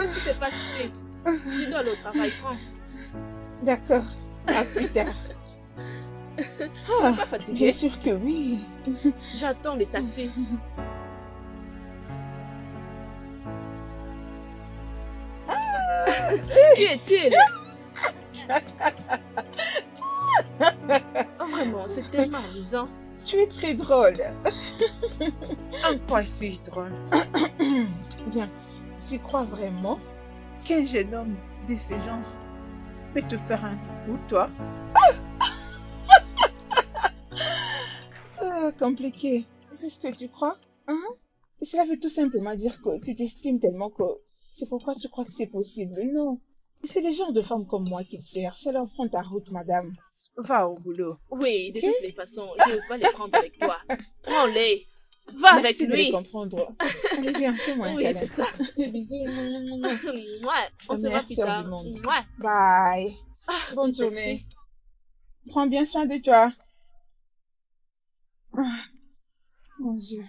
Qu'est-ce qui se passe ici? Tu dois aller au travail, prends. D'accord, à plus tard. Tu n'es pas fatiguée? Bien sûr que oui. J'attends les taxis. Qui est-il? Oh, vraiment, c'est tellement amusant. Tu es très drôle. En quoi suis-je drôle? Bien, tu crois vraiment? Qu'un jeune homme de ce genre peut te faire un coup, toi? Compliqué. C'est ce que tu crois? Hein? Cela veut tout simplement dire que tu t'estimes tellement que c'est pourquoi tu crois que c'est possible. Non. C'est les genres de femmes comme moi qui te cherchent. Alors prends ta route, madame. Va au boulot. Oui, de toutes les façons, je vais les prendre avec toi. Prends-les. Va Merci avec de lui. les comprendre. Allez, viens, fais-moi un Oui, câlin. c'est ça. Bisous. Ouais, on se voit plus Merci tard. du monde. Ouais. Bye. Bonne le taxi. journée. Prends bien soin de toi. Ah, mon Dieu.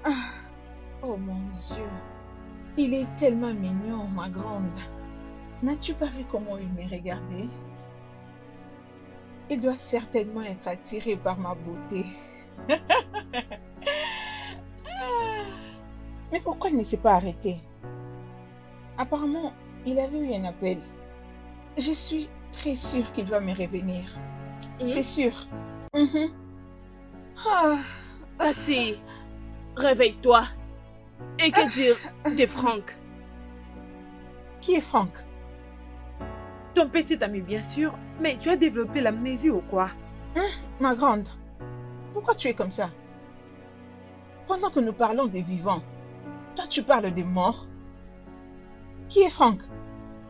Ah, oh mon Dieu. Il est tellement mignon, ma grande. N'as-tu pas vu comment il m'a regardé? Il doit certainement être attiré par ma beauté. Mais pourquoi il ne s'est pas arrêté? Apparemment, il avait eu un appel. Je suis très sûre qu'il va me revenir. C'est sûr. Cassie, réveille-toi. Et que dire de Franck? Qui est Franck? Ton petit ami, bien sûr, mais tu as développé l'amnésie ou quoi? Ma grande, pourquoi tu es comme ça? Pendant que nous parlons des vivants, toi tu parles des morts. Qui est Franck?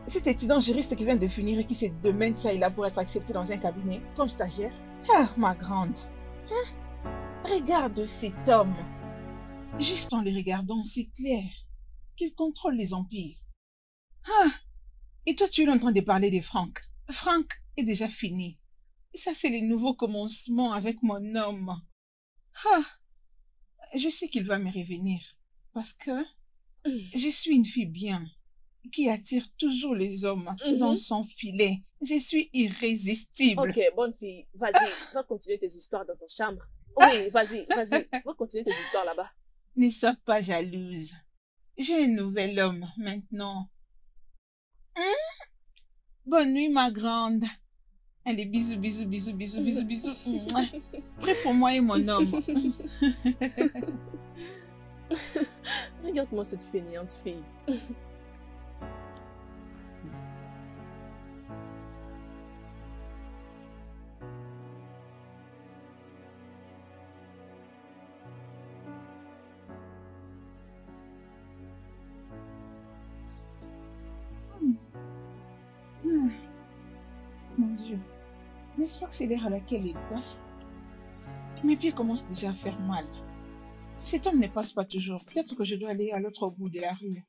Cet étudiant juriste qui vient de finir et qui se demande ça et là pour être accepté dans un cabinet comme stagiaire. Ah, ma grande. Regarde cet homme. Juste en les regardant, c'est clair qu'il contrôle les empires. Et toi, tu es en train de parler de Franck. Franck est déjà fini. Ça, c'est le nouveau commencement avec mon homme. Je sais qu'il va me revenir parce que je suis une fille bien qui attire toujours les hommes dans son filet. Je suis irrésistible. Ok, bonne fille, vas-y, va continuer tes histoires dans ta chambre. Oui, vas-y, va continuer tes histoires là-bas. Ne sois pas jalouse. J'ai un nouvel homme maintenant. Bonne nuit, ma grande. Allez, bisous, bisous, bisous, bisous, bisous, bisous. Prêt pour moi et mon homme. Regarde-moi cette fainéante fille. Mon Dieu, n'est-ce pas que c'est l'heure à laquelle il passe? Mes pieds commencent déjà à faire mal. Cet homme ne passe pas toujours. Peut-être que je dois aller à l'autre bout de la rue.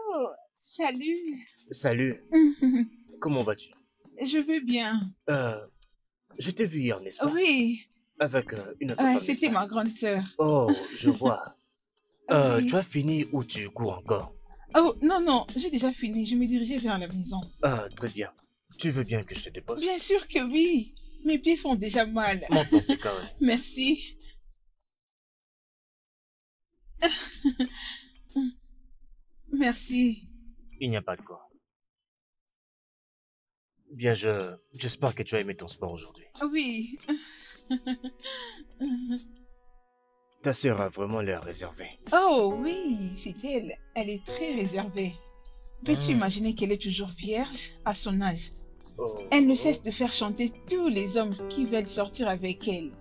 Oh, salut. Salut, comment vas-tu? Je vais bien. Je t'ai vu hier, n'est-ce pas? Oui, Avec une autre femme, n'est-ce c'était pas? ma grande sœur. Oh, je vois. Oui. Tu as fini ou tu cours encore? Oh, non, j'ai déjà fini. Je me dirigeais vers la maison. Ah, très bien. Tu veux bien que je te dépose? Bien sûr que oui. Mes pieds font déjà mal. Monte dans ces carrés. Merci. Merci. Il n'y a pas de quoi. Bien, j'espère que tu as aimé ton sport aujourd'hui. Oui. Ta sœur a vraiment l'air réservée. Oh oui, c'est elle. Elle est très réservée. Peux-tu imaginer qu'elle est toujours vierge à son âge? Oh. Elle ne cesse de faire chanter tous les hommes qui veulent sortir avec elle.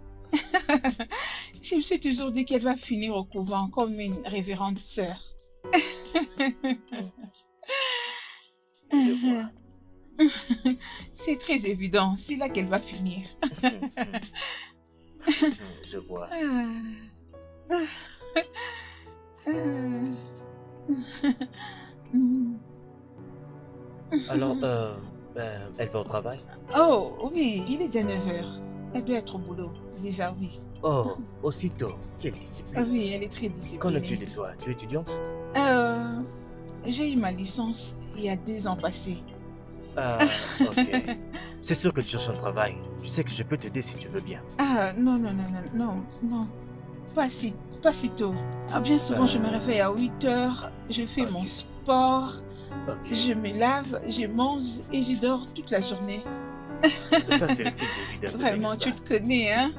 Je me suis toujours dit qu'elle va finir au couvent comme une révérende sœur. Je vois. C'est très évident, c'est là qu'elle va finir. Je vois. Alors, elle va au travail? Oh, oui, il est déjà 9 heures. Elle doit être au boulot. Déjà, oui. Oh, aussitôt. Quelle Ah discipline. oui, elle est très Qu'en as-tu disciplinée. de toi? Tu es étudiante? J'ai eu ma licence il y a 2 ans passés. Ok. C'est sûr que tu cherches un travail. Tu sais que je peux t'aider si tu veux bien. Ah, non, non, non, non, non, non. Pas si tôt. Ah, bien souvent, je me réveille à 8 heures, je fais mon Ok. sport, Ok. je me lave, je mange et je dors toute la journée. Ça, c'est le style de vie d'un bébé, Vraiment, n'est-ce tu pas? te connais, hein?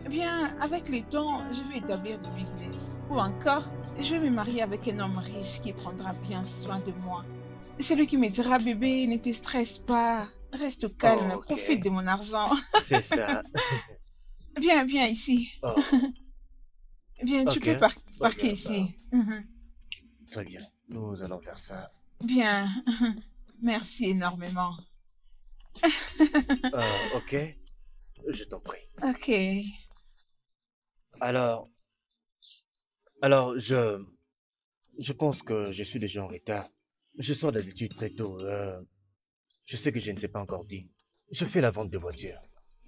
Bien, avec le temps, je vais établir du business. Ou encore, je vais me marier avec un homme riche qui prendra bien soin de moi. Celui qui me dira, bébé, ne te stresse pas, reste au calme, Oh, profite de ok. mon argent. C'est ça. Viens, viens ici. Oh, Viens, tu ok. peux parquer Bien, ici. très bien. Nous allons faire ça. Bien, merci énormément. Ok. Je t'en prie. Ok. Alors, je pense que je suis déjà en retard. Je sors d'habitude très tôt. Je sais que je ne t'ai pas encore dit. Je fais la vente de voitures.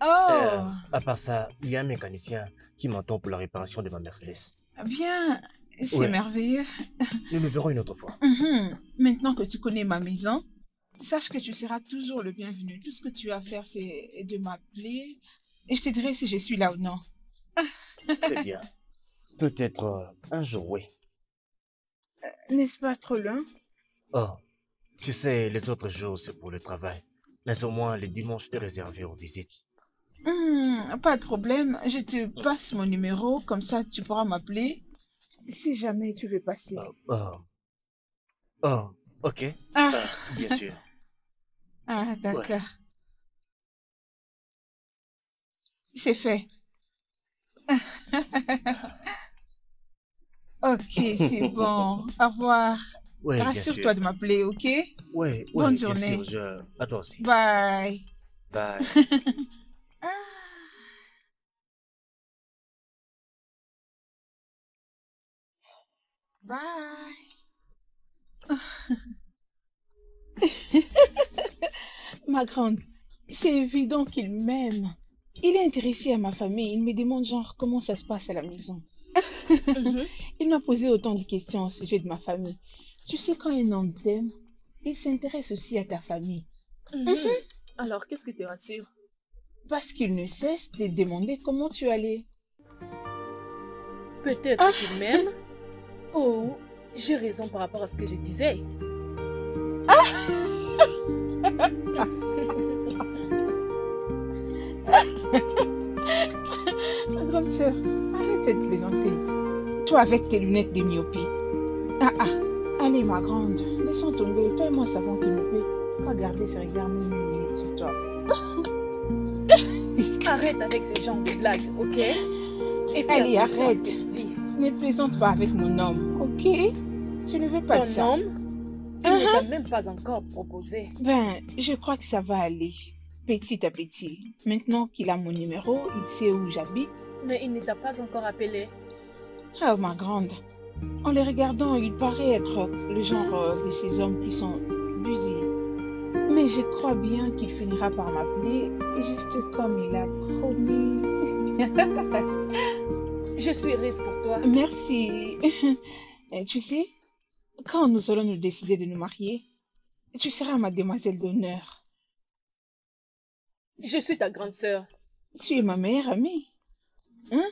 Oh, À part ça, il y a un mécanicien qui m'attend pour la réparation de ma Mercedes. bien, c'est Ouais, merveilleux. nous nous verrons une autre fois. Maintenant que tu connais ma maison, sache que tu seras toujours le bienvenu. Tout ce que tu as à faire, c'est de m'appeler et je te dirai si je suis là ou non. Très bien. Peut-être un jour, oui. N'est-ce pas trop loin? Oh, tu sais, les autres jours, c'est pour le travail. Mais au moins, le dimanche est réservé aux visites. Pas de problème, je te passe mon numéro, comme ça tu pourras m'appeler si jamais tu veux passer. Oh, ok. Ah, Bien sûr. ah, Ouais. d'accord. C'est fait. Ok, c'est bon. Au revoir. Oui, bien sûr. Rassure-toi de m'appeler, ok? Oui, Bonne oui, bien sûr. journée. À toi aussi. Bye. Bye. Ah, bye. Ma grande, c'est évident qu'il m'aime. Il est intéressé à ma famille. Il me demande genre comment ça se passe à la maison. Mhm. Il m'a posé autant de questions au sujet de ma famille. Tu sais, quand un homme t'aime, il s'intéresse aussi à ta famille. Mhm. Alors, qu'est-ce qui te rassure? Parce qu'il ne cesse de demander comment tu allais. Peut-être qu'il m'aime, ou j'ai raison par rapport à ce que je disais. Ma grande sœur, arrête cette plaisanterie. Toi avec tes lunettes de myopie. Ah ah, allez ma grande, laissons tomber. Toi et moi savons qu'il ne peut pas garder ce regard même une minute sur toi. Arrête avec ce genre de blagues, ok? Et fais Allez, attention à ce arrête. que tu dis. Ne plaisante pas avec mon homme, ok? Je ne veux pas de Ton ça. homme, il ne t'a même pas encore proposé. Ben, je crois que ça va aller. Petit à petit. Maintenant qu'il a mon numéro, il sait où j'habite. Mais il ne t'a pas encore appelé. Oh, ma grande. En le regardant, il paraît être le genre de ces hommes qui sont busy. Mais je crois bien qu'il finira par m'appeler, juste comme il a promis. Je suis heureuse pour toi. Merci. Et tu sais, quand nous allons nous décider de nous marier, tu seras ma demoiselle d'honneur. Je suis ta grande sœur. Tu es ma meilleure amie. Hein?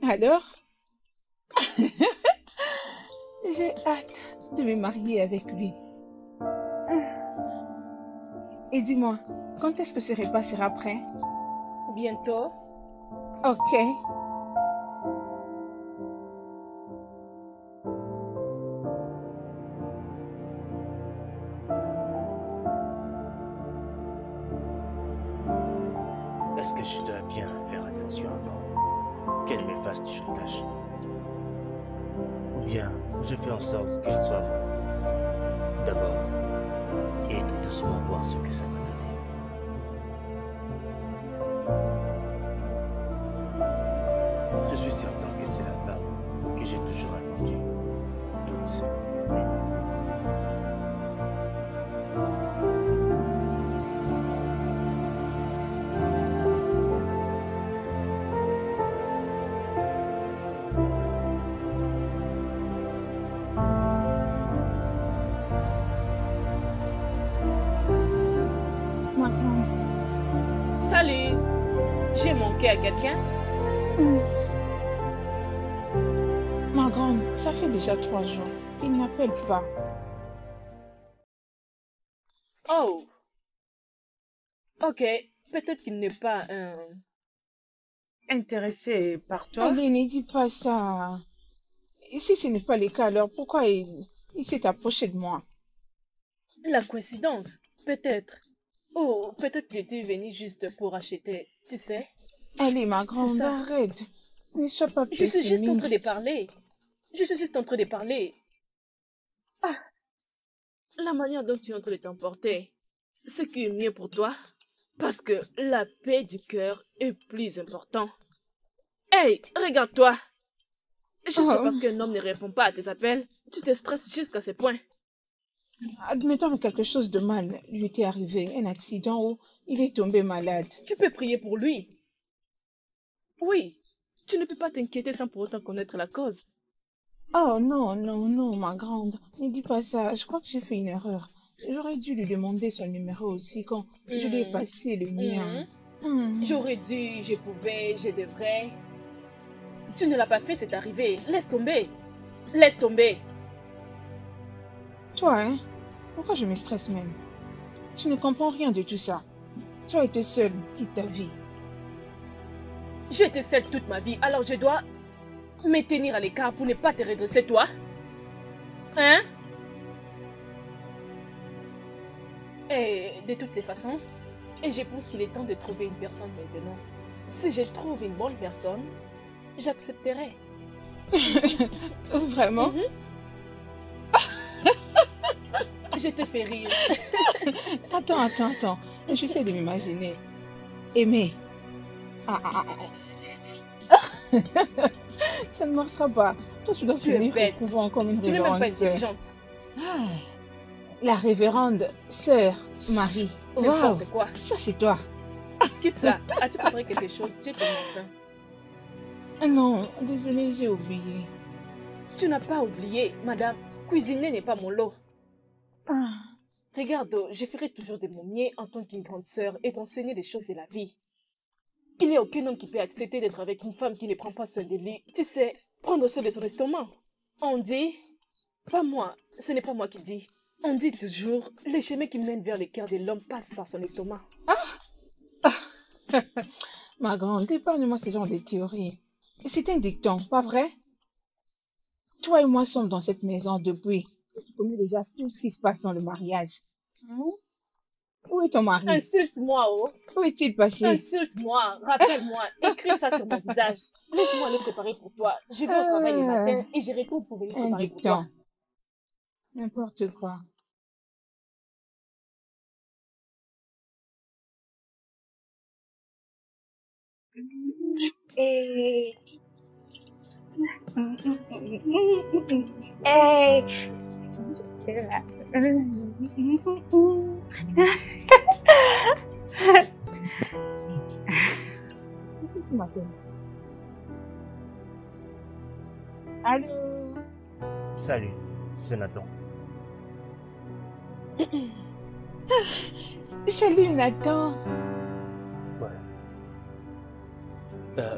Alors? J'ai hâte de me marier avec lui. Et dis-moi, quand est-ce que ce repas sera prêt? Bientôt. Ok. Est-ce que je dois bien faire attention avant qu'elle me fasse du chantage? Bien, je fais en sorte qu'il soit mon ami. D'abord, aide doucement voir ce que ça va donner. Je suis certain que c'est la femme que j'ai toujours attendue. Toutes mes nuits. Ma grande. Salut. J'ai manqué à quelqu'un? Ma grande, ça fait déjà 3 jours. Il n'appelle pas. Oh. Ok. Peut-être qu'il n'est pas un... Intéressé par toi? Allez, ne dis pas ça. Et si ce n'est pas le cas, alors pourquoi il s'est approché de moi? La coïncidence. Peut-être. Oh, peut-être qu'il était venu juste pour acheter. Tu sais? Allez, ma C'est grande, ça. arrête. Ne sois pas Je suis juste en train de pessimiste. parler. Je suis juste en train de parler. Ah, la manière dont tu es en train de t'emporter, ce qui est mieux pour toi, parce que la paix du cœur est plus important. Hey, regarde-toi. Juste Oh, parce qu'un homme ne répond pas à tes appels, tu te stresses jusqu'à ce point. admettons que quelque chose de mal lui était arrivé, un accident où il est tombé malade. Tu peux prier pour lui. Oui, tu ne peux pas t'inquiéter sans pour autant connaître la cause. Oh non, non, non, ma grande, ne dis pas ça. Je crois que j'ai fait une erreur. J'aurais dû lui demander son numéro aussi quand je lui ai Hmm, passé le mien. hmm. J'aurais dû, je pouvais, je devrais. Tu ne l'as pas fait, c'est arrivé. Laisse tomber. Laisse tomber. Toi, hein? Pourquoi je me stresse même? Tu ne comprends rien de tout ça. Tu as été seule toute ta vie. J'ai été seule toute ma vie, alors je dois me tenir à l'écart pour ne pas te redresser, toi. Hein? Et de toutes les façons, et je pense qu'il est temps de trouver une personne maintenant. Si je trouve une bonne personne, j'accepterai. Vraiment? Mhm. Je te fais rire. Attends. J'essaie de m'imaginer. Aimer. Ah, ah, ah. Ça ne marchera pas. Toi, tu dois Tu es finir au bête. couvent comme une Tu n'es même pas révérende sœur. intelligente. Ah, la révérende sœur Marie. Waouh, N'importe quoi. ça c'est toi. Quitte ça. As-tu préparé quelque chose? J'ai tellement faim. Ah non, désolée, j'ai oublié. Tu n'as pas oublié, madame. Cuisiner n'est pas mon lot. Ah, Regarde, je ferai toujours de mon mieux en tant qu'une grande sœur et t'enseigner des choses de la vie. Il n'y a aucun homme qui peut accepter d'être avec une femme qui ne prend pas soin de lui. Tu sais, prendre soin de son estomac. On dit, pas moi, ce n'est pas moi qui dis. On dit toujours, le chemin qui mène vers le cœur de l'homme passe par son estomac. ma grande, épargne-moi ce genre de théorie. C'est un dicton, pas vrai? Toi et moi sommes dans cette maison depuis. Tu connais déjà tout ce qui se passe dans le mariage. Hein? Où est ton mari? Insulte-moi, oh. Où est-il passé? Insulte-moi, rappelle-moi, écris ça sur mon visage. Laisse-moi le préparer pour toi. Je vais au travail le matin et je retourne pour venir Un préparer pour toi. dicton. N'importe quoi. Hey. Hey. Tu m'appelles. Allô? Salut, c'est Nathan. Salut Nathan. Ouais.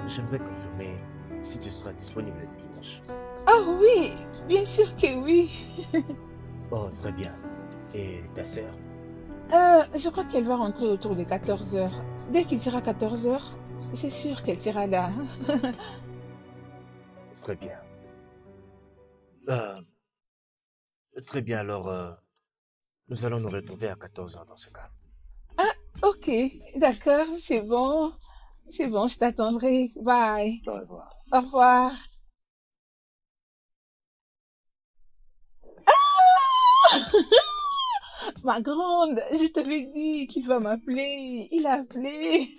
J'aimerais confirmer si tu seras disponible le dimanche. Oh oui, bien sûr que oui. Oh, très bien. Et ta sœur? Je crois qu'elle va rentrer autour de 14 heures. Dès qu'il sera 14 heures, c'est sûr qu'elle sera là. Très bien. Très bien, alors nous allons nous retrouver à 14 heures dans ce cas. Ok, d'accord, c'est bon. C'est bon, je t'attendrai. Bye. Au revoir. Au revoir. Ma grande, je t'avais dit qu'il va m'appeler. Il a appelé.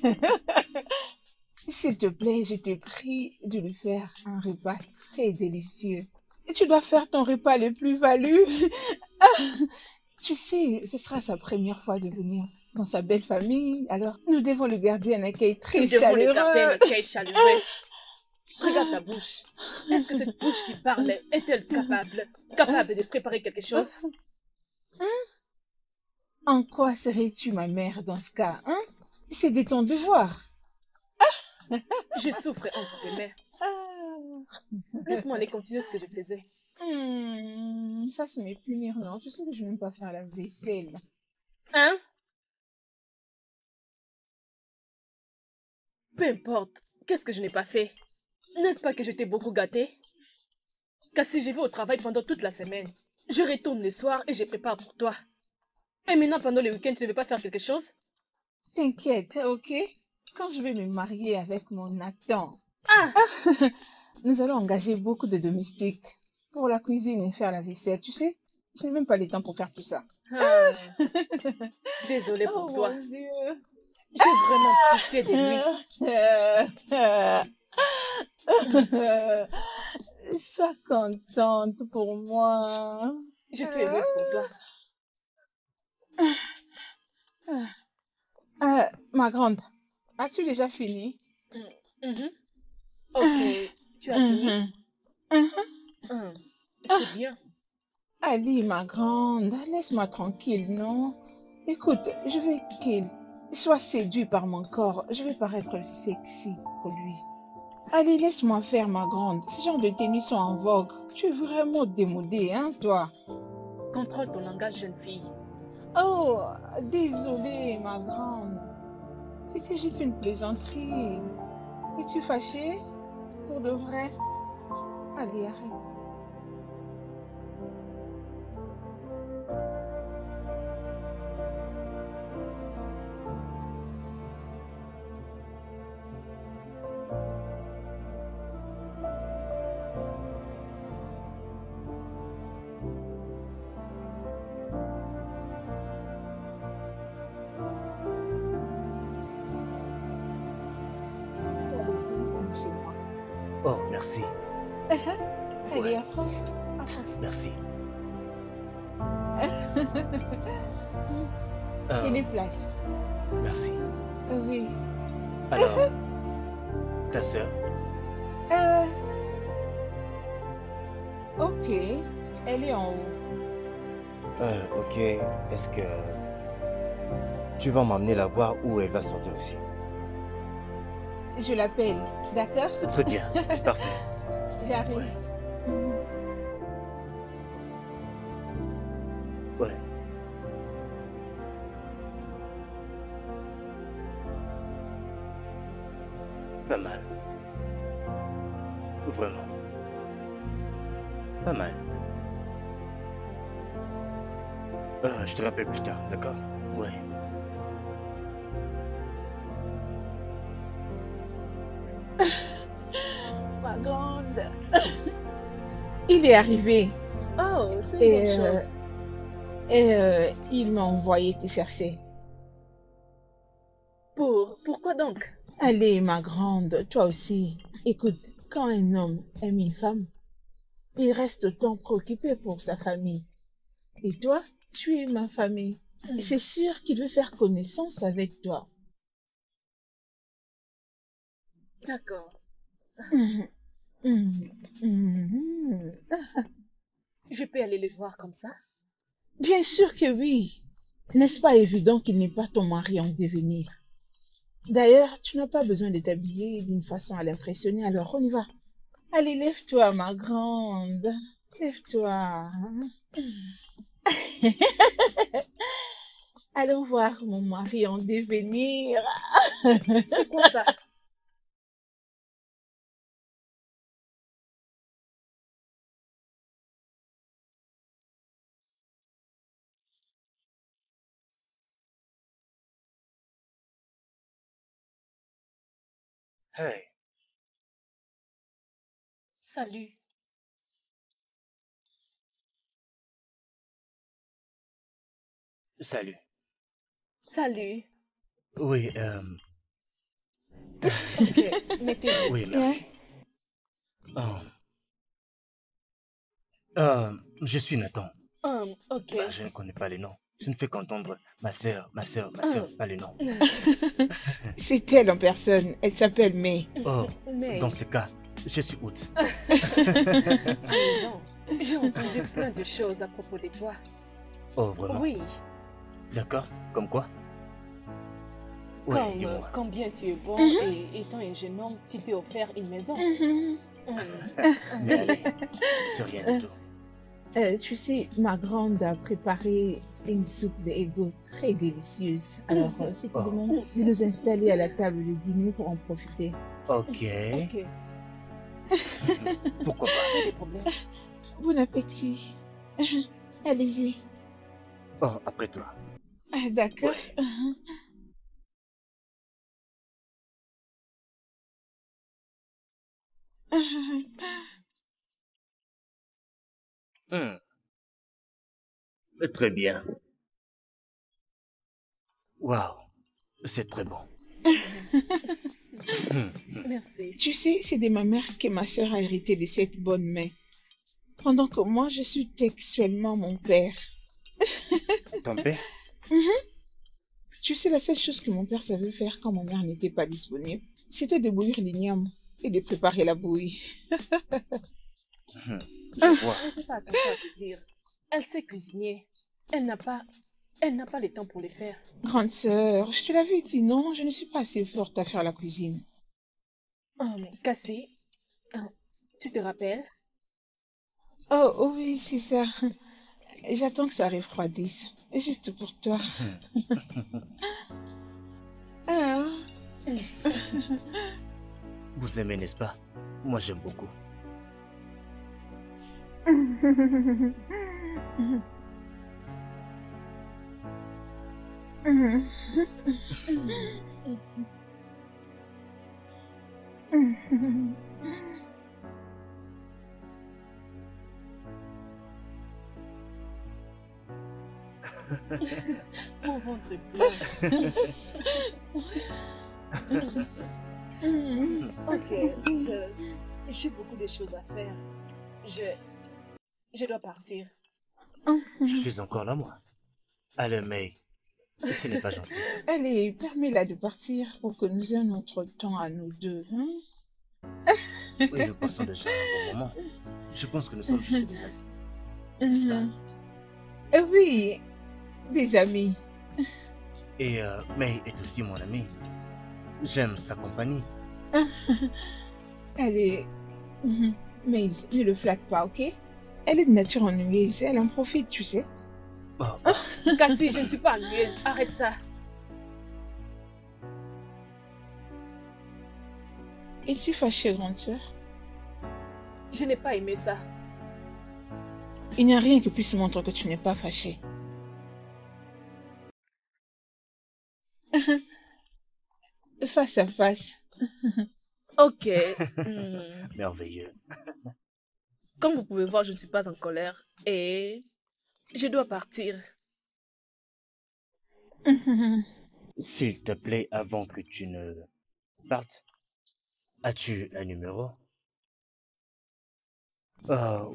S'il te plaît, je te prie de lui faire un repas très délicieux. Et tu dois faire ton repas le plus valu. Tu sais, ce sera sa première fois de venir dans sa belle famille, alors nous devons lui garder un accueil Nous très devons lui garder un chaleureux. accueil chaleureux. Regarde ta bouche. Est-ce que cette bouche qui parle est-elle capable de préparer quelque chose? En quoi serais-tu ma mère dans ce cas, hein? C'est de ton devoir. Je souffre entre tes mains. Laisse-moi aller continuer ce que je faisais. Ça c'est me punir, non? Tu sais que je n'aime pas faire la vaisselle. Hein? Peu importe. Qu'est-ce que je n'ai pas fait? N'est-ce pas que je t'ai beaucoup gâté? Car si je vais au travail pendant toute la semaine, je retourne le soir et je prépare pour toi. Et maintenant, pendant le week-end, tu ne veux pas faire quelque chose? T'inquiète, ok? Quand je vais me marier avec mon Nathan, Ah! nous allons engager beaucoup de domestiques pour la cuisine et faire la vaisselle, tu sais? Je n'ai même pas le temps pour faire tout ça. Ah. Désolée Oh pour toi. mon Dieu! J'ai vraiment pitié de lui. Sois contente pour moi. Je suis heureuse pour toi. Ma grande, as-tu déjà fini? Mhm. Ok, tu as fini? C'est bien. Allez, ma grande, laisse-moi tranquille, non? Écoute, je veux qu'il soit séduit par mon corps. Je vais paraître sexy pour lui. Allez, laisse-moi faire, ma grande. Ces genres de tenues sont en vogue. Tu es vraiment démodée, hein, toi? Contrôle ton langage, jeune fille. Oh, désolée, ma grande. C'était juste une plaisanterie. Es-tu fâchée? Pour de vrai? Allez, arrête. Chez moi. Oh, merci. Allez, Ouais. approche. Approche. Merci. Prenez place. Merci. Oui. Alors, ta sœur? Ok. Elle est en haut. Ok. Est-ce que tu vas m'emmener la voir ou elle va sortir ici? Je l'appelle. D'accord? Très bien. Parfait. J'arrive. Ouais. Ouais. Pas mal. Vraiment. Pas mal. Je te rappelle plus tard, d'accord? Ouais. Ma grande. Il est arrivé. Oh, c'est une bonne Et, chose. Il m'a envoyé te chercher. Pourquoi donc? Allez, ma grande, toi aussi. Écoute, quand un homme aime une femme, il reste autant préoccupé pour sa famille. Et toi, tu es ma famille. C'est sûr qu'il veut faire connaissance avec toi. D'accord. Mhm, mhm, mhm. Je peux aller le voir comme ça? Bien sûr que oui. N'est-ce pas évident qu'il n'est pas ton mari en devenir? D'ailleurs, tu n'as pas besoin de t'habiller d'une façon à l'impressionner, alors on y va. Allez, lève-toi, ma grande. Lève-toi. Allons voir mon mari en devenir. C'est quoi ça? Hey, Salut. Salut. Salut. Oui, Ok, mettez-vous. oui, merci. Oh, je suis Nathan. Ok. Bah, je ne connais pas les noms. Je ne fais qu'entendre ma sœur, pas les noms. C'est elle en personne. Elle s'appelle May. Oh, Mais, dans ce cas, je suis Out. amusant. J'ai entendu plein de choses à propos de toi. Oh, vraiment? Oui, D'accord, comme quoi? Oui, comme dis-moi. combien tu es bon et étant un jeune homme, tu t'es offert une maison. Mais allez, c'est rien du tout. Tu sais, ma grande a préparé une soupe d'ego très délicieuse. Alors, je te demande de nous installer à la table de dîner pour en profiter. Ok, Ok, pourquoi pas? pas de problème. Bon appétit. Allez-y. Oh, après toi. Ah, d'accord. Hmm, très bien. Waouh, c'est très bon. Merci. Tu sais, c'est de ma mère que ma sœur a hérité de cette bonne main. Pendant que moi, je suis textuellement mon père. Ton père? Tu sais, la seule chose que mon père savait faire quand ma mère n'était pas disponible, c'était de bouillir l'igname et de préparer la bouillie. Je vois. Ne fais pas attention à se dire. Elle sait cuisiner. Elle n'a pas le temps pour le faire. Grande sœur, je te l'avais dit, non, je ne suis pas assez forte à faire la cuisine. Cassie, tu te rappelles? Oh, oh oui, c'est ça. J'attends que ça refroidisse. Juste pour toi. Ah. Vous aimez, n'est-ce pas? Moi, j'aime beaucoup. Mon ventre est plein. Ok, j'ai beaucoup de choses à faire. Je dois partir. Je suis encore là, moi. Allez, May, ce n'est pas gentil. Allez, permets-la de partir pour que nous ayons notre temps à nous deux. Hein? Oui, nous passons déjà un bon moment. Je pense que nous sommes juste des amis. N'est-ce pas? Oui, des amis. Et May est aussi mon amie. J'aime sa compagnie. Allez, mais ne le flatte pas, ok? Elle est de nature ennuyeuse, elle en profite, tu sais. Oh, Cassie, je ne suis pas ennuyeuse. Arrête ça. Es-tu fâchée, grande sœur? Je n'ai pas aimé ça. Il n'y a rien qui puisse montrer que tu n'es pas fâchée. Face à face. Ok. merveilleux. Comme vous pouvez voir, je ne suis pas en colère et je dois partir. S'il te plaît, avant que tu ne partes, as-tu un numéro?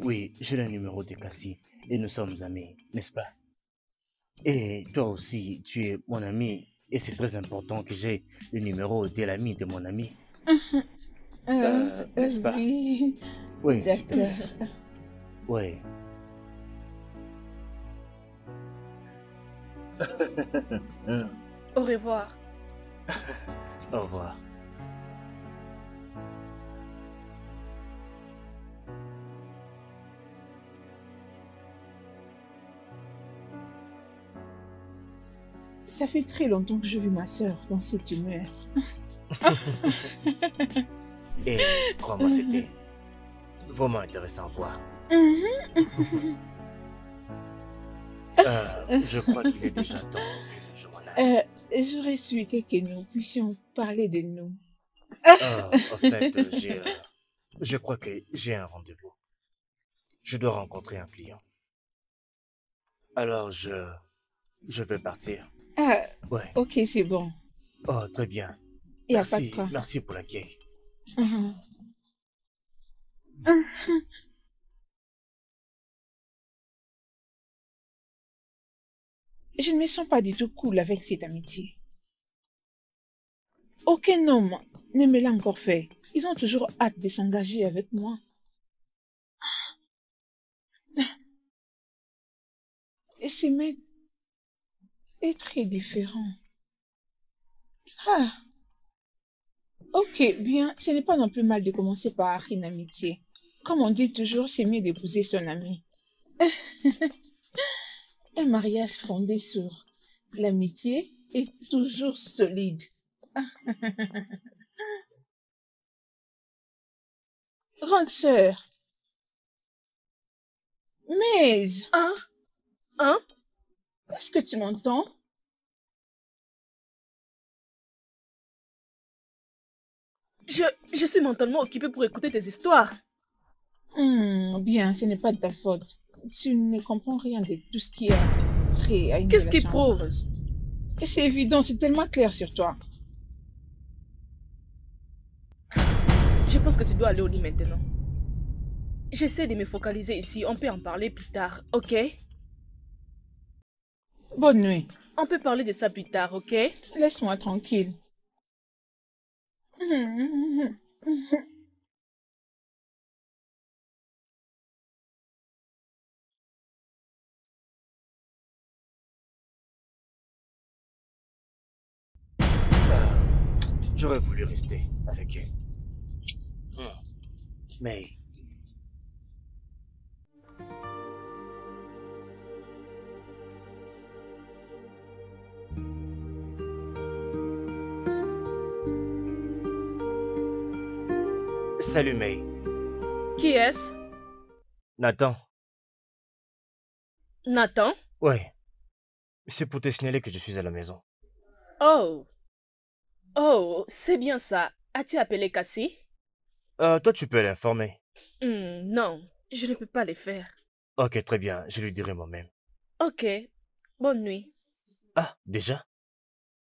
Oui, j'ai le numéro de Cassie et nous sommes amis, n'est-ce pas? Et toi aussi, tu es mon ami et c'est très important que j'ai le numéro de l'ami de mon ami. N'est-ce pas? Oui. Oui, s'il te plaît. D'accord. Oui. Au revoir. Au revoir. Ça fait très longtemps que je vis ma sœur dans cette humeur. Et crois-moi, c'était vraiment intéressant à voir. Je crois qu'il est déjà temps que je m'en aille. J'aurais souhaité que nous puissions parler de nous. En fait, je crois que j'ai un rendez-vous. Je dois rencontrer un client. Alors, Je vais partir. Ah, Ouais. ok, c'est bon. Oh, très bien. Il n'y a pas de Merci, quoi. merci pour l'accueil. Mhm. Mhm. Je ne me sens pas du tout cool avec cette amitié. Aucun homme ne me l'a encore fait. Ils ont toujours hâte de s'engager avec moi. Et ce mec est très différent. Ah, ok, bien, ce n'est pas non plus mal de commencer par une amitié. Comme on dit toujours, c'est mieux d'épouser son ami. Un mariage fondé sur l'amitié est toujours solide. Grande sœur, mais Hein? Hein? est-ce que tu m'entends? Je suis mentalement occupée pour écouter tes histoires. Bien, ce n'est pas de ta faute. Tu ne comprends rien de tout ce qui a trait à une Qu'est-ce qui relation prouve? amoureuse. Et c'est évident, c'est tellement clair sur toi. Je pense que tu dois aller au lit maintenant. J'essaie de me focaliser ici. On peut en parler plus tard, ok? Bonne nuit. On peut parler de ça plus tard, ok? Laisse-moi tranquille. Euh, J'aurais voulu rester avec elle. Hmm. Mais salut May. Qui est-ce? Nathan. Nathan? Ouais, c'est pour te signaler que je suis à la maison. Oh. Oh, c'est bien ça. As-tu appelé Cassie? Toi, tu peux l'informer. Non, je ne peux pas le faire. Ok, très bien, je lui dirai moi-même. Ok, bonne nuit. Ah, déjà?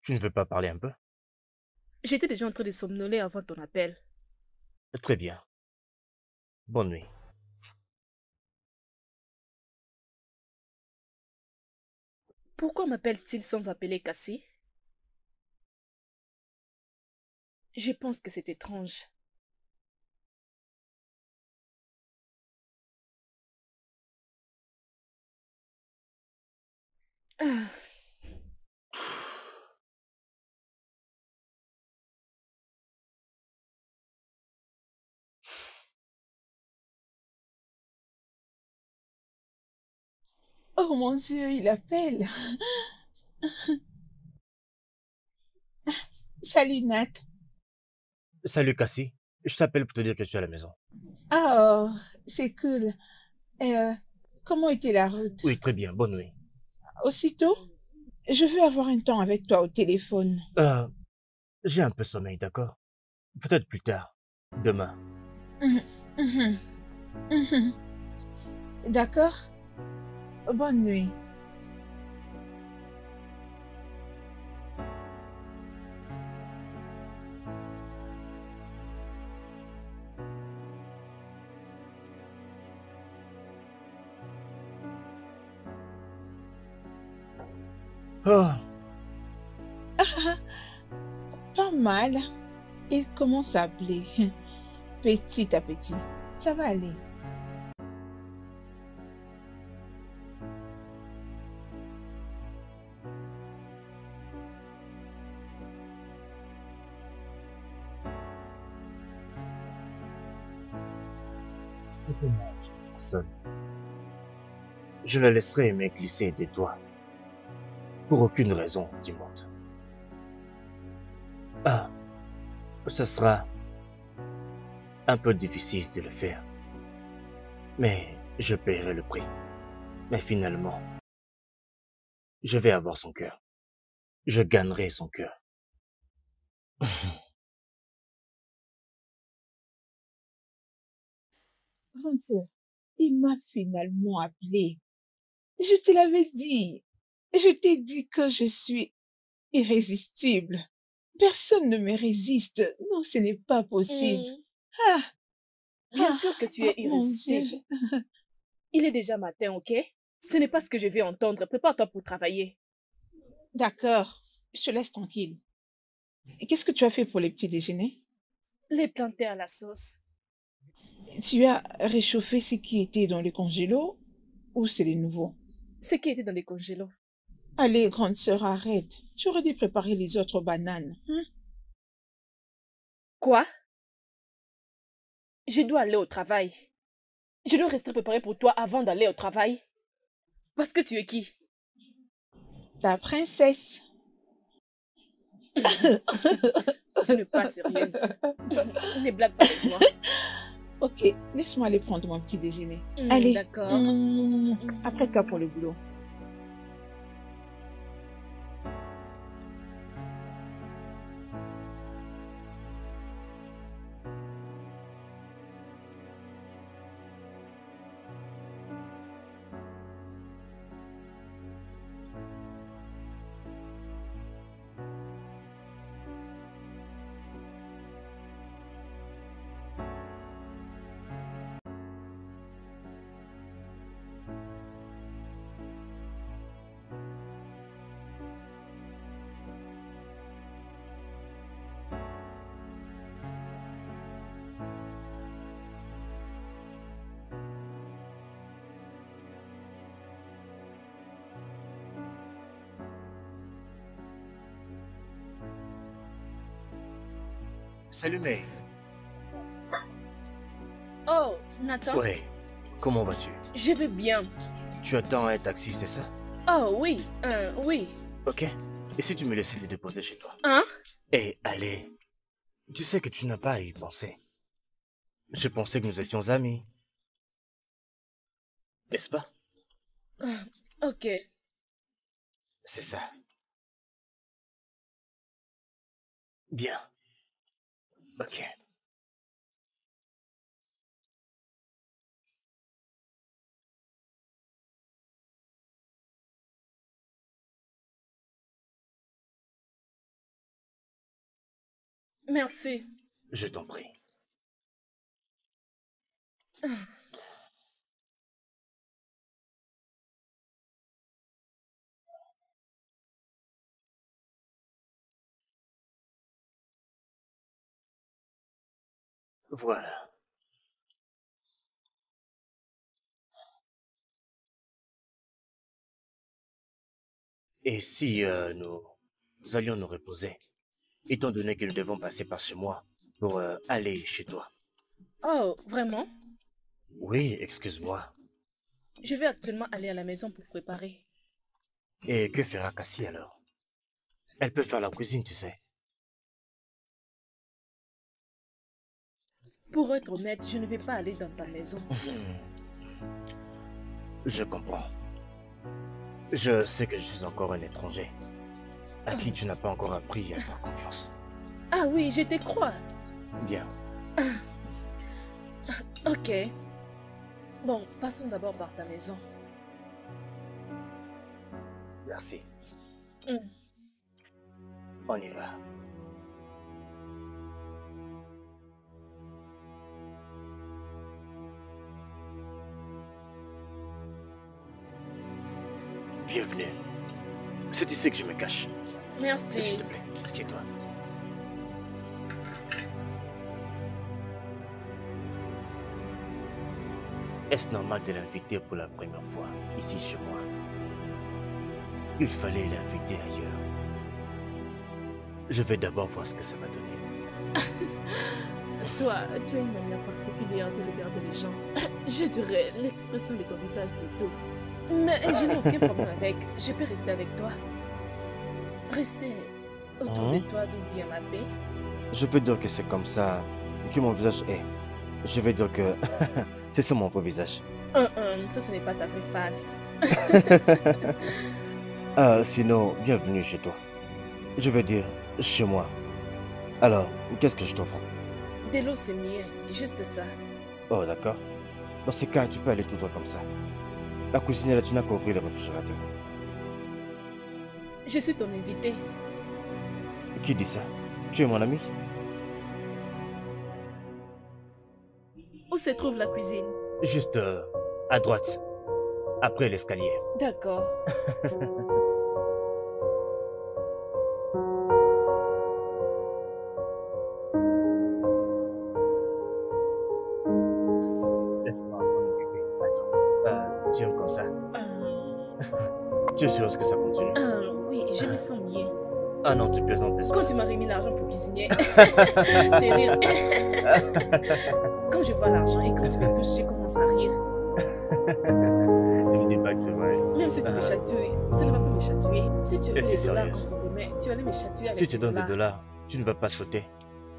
Tu ne veux pas parler un peu? J'étais déjà en train de somnoler avant ton appel. Très bien. Bonne nuit. Pourquoi m'appelle-t-il sans appeler Cassie? Je pense que c'est étrange. Ah, Oh mon Dieu, il appelle. Salut Nat. Salut Cassie. Je t'appelle pour te dire que je suis à la maison. Ah, oh, c'est cool. Euh, comment était la route? Oui, très bien, bonne nuit. Aussitôt, je veux avoir un temps avec toi au téléphone. Euh, j'ai un peu sommeil, d'accord? Peut-être plus tard. Demain. Mhm, mhm, mhm. D'accord? Bonne nuit. Oh, Ah, pas mal. Il commence à appeler petit à petit. Ça va aller. c'est dommage. Personne. Je la laisserai me glisser des doigts. Pour aucune raison du monde. Ah, ça sera un peu difficile de le faire. Mais je paierai le prix. Mais finalement, je vais avoir son cœur. Je gagnerai son cœur. Grande sœur, il m'a finalement appelé. Je te l'avais dit. Je t'ai dit que je suis irrésistible. Personne ne me résiste. Non, ce n'est pas possible. Hmm, Ah, bien ah, sûr que tu oh es mon Dieu. irrésistible. Il est déjà matin, ok? Ce n'est pas ce que je vais entendre. Prépare-toi pour travailler. D'accord, je te laisse tranquille. Et qu'est-ce que tu as fait pour les petits déjeuners? Les planter à la sauce. Tu as réchauffé ce qui était dans le congélo ou c'est les nouveaux? Ce qui était dans les congélos. Allez, grande sœur, arrête. Tu aurais dû préparer les autres bananes. Hein? Quoi? Je dois aller au travail. Je dois rester préparée pour toi avant d'aller au travail. Parce que tu es qui? Ta princesse. Tu n'es pas sérieuse. Ne blague pas avec moi. Ok, laisse-moi aller prendre mon petit déjeuner. Allez. D'accord. Après toi pour le boulot. Salut, May. Oh, Nathan, Ouais, comment vas-tu? je vais bien. Tu attends un taxi, c'est ça? Oh oui, oui. Ok. Et si tu me laissais te déposer chez toi? Hein? Eh, allez. Tu sais que tu n'as pas à y penser. Je pensais que nous étions amis. N'est-ce pas? Ok. C'est ça. Bien. Ok. Merci. Je t'en prie. Voilà. Et si nous allions nous reposer, étant donné que nous devons passer par chez moi pour aller chez toi? Oh, vraiment? Oui, excuse-moi. Je vais actuellement aller à la maison pour préparer. Et que fera Cassie alors? Elle peut faire la cuisine, tu sais. Pour être honnête, je ne vais pas aller dans ta maison. Je comprends. Je sais que je suis encore un étranger, à qui tu n'as pas encore appris à faire confiance. Ah oui, je te crois. Bien. Ok. Bon, passons d'abord par ta maison. Merci. Hmm. On y va. Bienvenue. C'est ici que je me cache. Merci. S'il te plaît, assieds-toi. Est-ce normal de l'inviter pour la première fois ici chez moi? Il fallait l'inviter ailleurs. Je vais d'abord voir ce que ça va donner. Toi, tu as une manière particulière de regarder les gens. Je dirais l'expression de ton visage dit tout. Mais je n'ai aucun problème avec. Je peux rester avec toi. Rester autour de toi d'où vient ma paix. Je peux dire que c'est comme ça que mon visage est. Je vais dire que c'est ça mon vrai visage. Ça, ce n'est pas ta vraie face. Sinon, bienvenue chez toi. Je veux dire, chez moi. Alors, qu'est-ce que je t'offre? De l'eau, c'est mieux. Juste ça. Oh, d'accord. Dans ces cas, tu peux aller tout droit comme ça. La cuisine est là, tu n'as qu'à ouvrir le réfrigérateur. Je suis ton invité. Qui dit ça? Tu es mon ami? Où se trouve la cuisine? Juste à droite, après l'escalier. D'accord. Laisse-moi mon bébé. Attends. Tu aimes comme ça? Tu es sûr que ça continue? Oui, je me sens mieux. Ah non, tu plaisantes, n'est-ce Quand pas? tu m'as remis l'argent pour cuisiner, tes rires. Quand je vois l'argent et quand tu me touches, je commence à rire. Ne me dis pas que c'est vrai. Même si tu me chatouilles, ça ne va pas me chatouiller. Si tu avais Es-tu des dollars sérieuse? entre tes mains, tu allais me chatouiller avec Si tu tes donnes des dollars. dollars, tu ne vas pas sauter.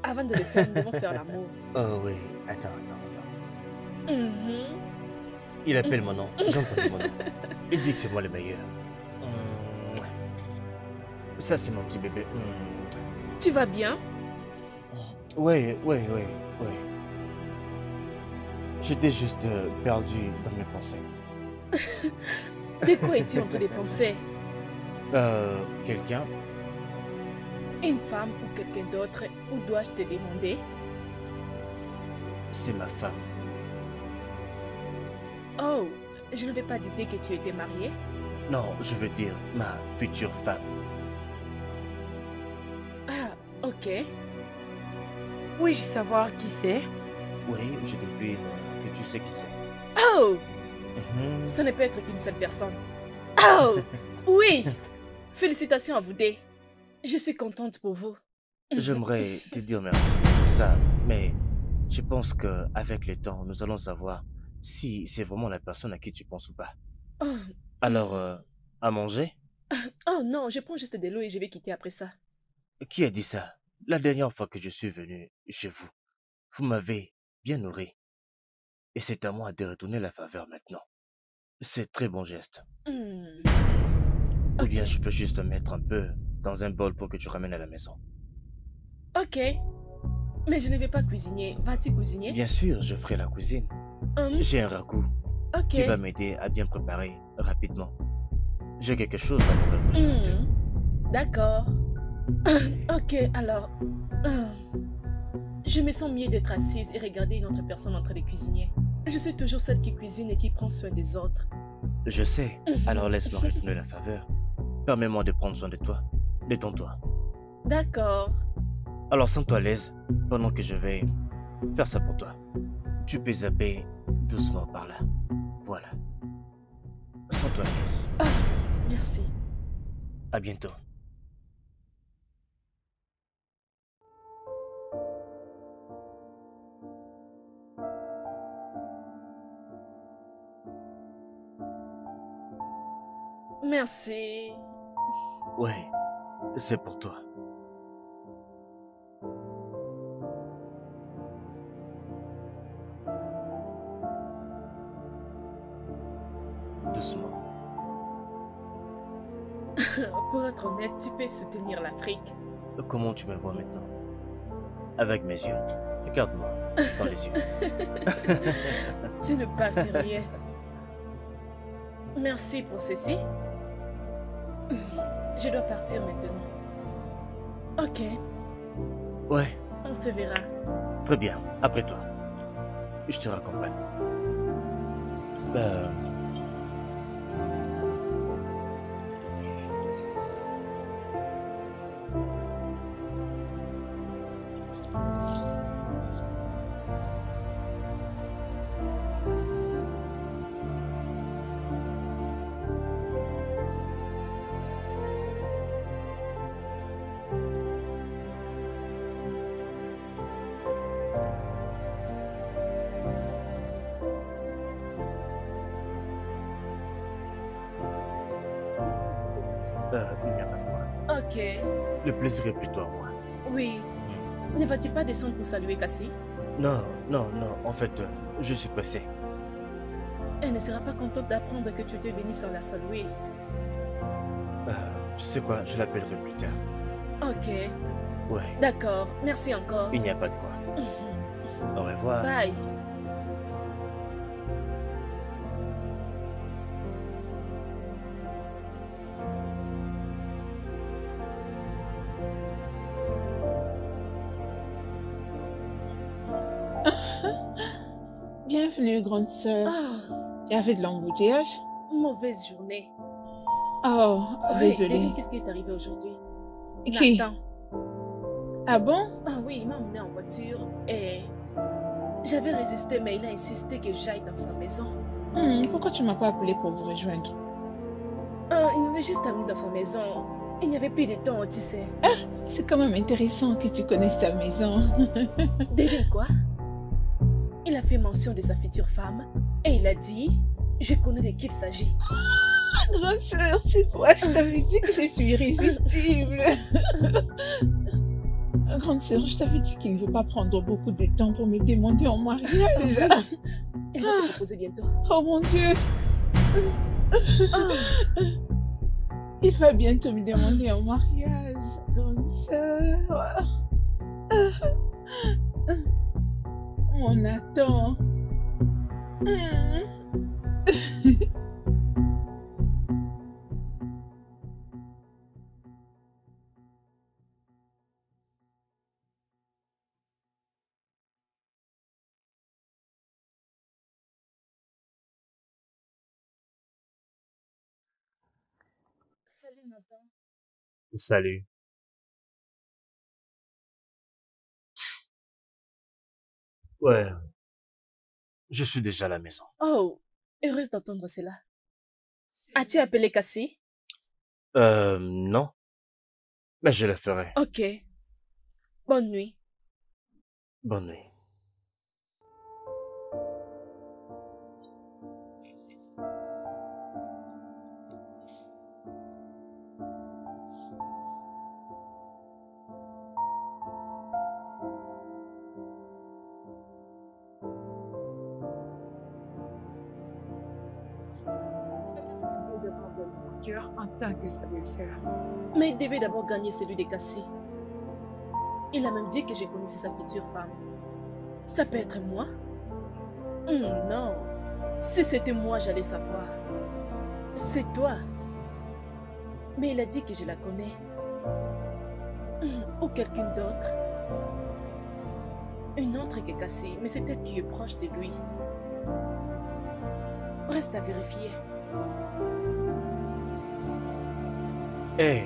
Avant de le faire, nous devons faire l'amour. Oh oui, attends. Mhm. Il appelle mon nom, j'entends mon nom. Il dit que c'est moi le meilleur. Ça, c'est mon petit bébé. Tu vas bien? Oui. J'étais juste perdu dans mes pensées. De quoi es-tu en train de penser? Quelqu'un? Une femme ou quelqu'un d'autre? Ou dois-je te demander? C'est ma femme. Oh, je n'avais pas d'idée que tu étais mariée. Non, je veux dire ma future femme. Ah, ok. Puis-je savoir qui c'est? Oui, je devine que tu sais qui c'est. Oh, Mhm. ça ne peut être qu'une seule personne. Oh, oui. Félicitations à vous deux. Je suis contente pour vous. J'aimerais te dire merci pour ça, mais je pense qu'avec le temps, nous allons savoir si c'est vraiment la personne à qui tu penses ou pas. Oh, Alors, à manger? oh non, je prends juste de l'eau et je vais quitter après ça. Qui a dit ça? La dernière fois que je suis venu chez vous, vous m'avez bien nourri. Et c'est à moi de retourner la faveur maintenant. C'est très bon geste. Hmm, Ou bien ok. je peux juste mettre un peu dans un bol pour que tu ramènes à la maison. Ok. Mais je ne vais pas cuisiner. Vas-tu cuisiner? Bien sûr, je ferai la cuisine. Hum, J'ai un ragoût ok. qui va m'aider à bien préparer rapidement. J'ai quelque chose dans mon réfrigérateur. D'accord. Ok, alors. Je me sens mieux d'être assise et regarder une autre personne en train de cuisiner. Je suis toujours celle qui cuisine et qui prend soin des autres. Je sais, alors laisse-moi retourner la faveur. Permets-moi de prendre soin de toi. Détends-toi. D'accord. Alors sens-toi à l'aise pendant que je vais faire ça pour toi. Tu peux zapper doucement par là. Voilà. Sens-toi à l'aise. Ok, merci. À bientôt. Merci. Ouais, c'est pour toi. Doucement. Pour être honnête, tu peux soutenir l'Afrique. Comment tu me vois maintenant? Avec mes yeux. Regarde-moi dans les yeux. Tu ne pas sérieux. Merci pour ceci. Je dois partir maintenant. Ok, Ouais, on se verra. très bien. Après toi. Je te raccompagne. Ben, il n'y a pas de quoi. Ok, Le plaisir est plutôt à moi. oui. Ne vas-tu pas descendre pour saluer Cassie? Non. En fait, je suis pressé. Elle ne sera pas contente d'apprendre que tu étais venu sans la saluer. Tu sais quoi, je l'appellerai plus tard. Ok, Ouais, d'accord. Merci encore. il n'y a pas de quoi. Au revoir. Bye. Bienvenue, grande sœur. Ah, Il y avait de l'embouteillage? mauvaise journée. Oh, Oui, désolée. devine qu'est-ce qui est arrivé aujourd'hui. Qui? Nathan. Ah bon? Ah oui, il m'a emmené en voiture et j'avais résisté, mais il a insisté que j'aille dans sa maison. Pourquoi tu m'as pas appelé pour vous rejoindre? Il m'avait juste amené dans sa maison. Il n'y avait plus de temps, tu sais. C'est quand même intéressant que tu connaisses ta maison. Devine quoi? Il a fait mention de sa future femme et il a dit, je connais de qui il s'agit. Grande sœur, tu vois, je t'avais dit que je suis irrésistible. Grande sœur, je t'avais dit qu'il ne veut pas prendre beaucoup de temps pour me demander en mariage. Il va te proposer bientôt. Oh mon Dieu, Oh, il va bientôt me demander en mariage. Grande sœur. Mon Nathan. salut Nathan. Salut. Ouais, je suis déjà à la maison. Oh, heureuse d'entendre cela. As-tu appelé Cassie? Non, mais je le ferai. Ok. Bonne nuit. Bonne nuit. Cœur en tant que sa belle-sœur. Mais il devait d'abord gagner celui de Cassie. Il a même dit que je connaissais sa future femme. Ça peut être moi? Non. Si c'était moi, j'allais savoir. C'est toi. Mais il a dit que je la connais. Ou quelqu'un d'autre. Une autre que Cassie, mais c'est elle qui est proche de lui. Reste à vérifier. Hey,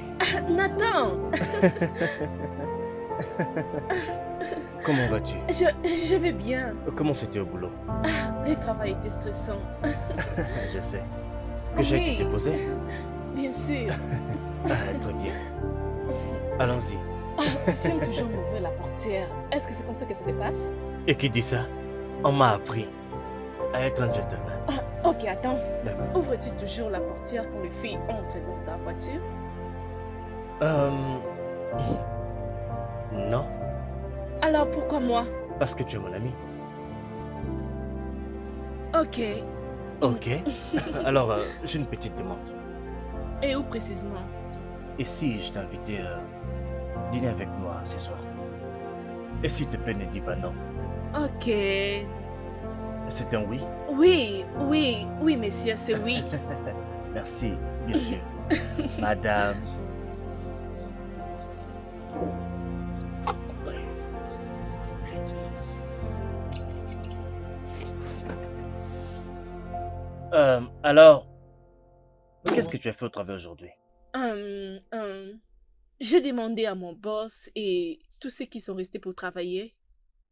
Nathan! comment vas-tu? Je vais bien. Comment c'était au boulot? Le travail était stressant. Je sais. Que j'ai Oui. été posé? Bien sûr. Très bien. Allons-y. Tu aimes toujours m'ouvrir la portière. Est-ce que c'est comme ça que ça se passe? Et qui dit ça? On m'a appris à être un gentleman. Ok, attends. D'accord. Ouvres-tu toujours la portière quand les filles entrent dans ta voiture? Non, Alors pourquoi moi? parce que tu es mon ami. Ok. Ok. Alors, j'ai une petite demande. Et où précisément? Et si je t'invitais dîner avec moi ce soir? Et s'il te plaît, ne dis pas non. Ok. C'est un oui? Oui, messieurs, c'est oui. Merci, bien sûr. Madame. Oui. Alors, qu'est-ce que tu as fait au travail aujourd'hui? J'ai demandé à mon boss et tous ceux qui sont restés pour travailler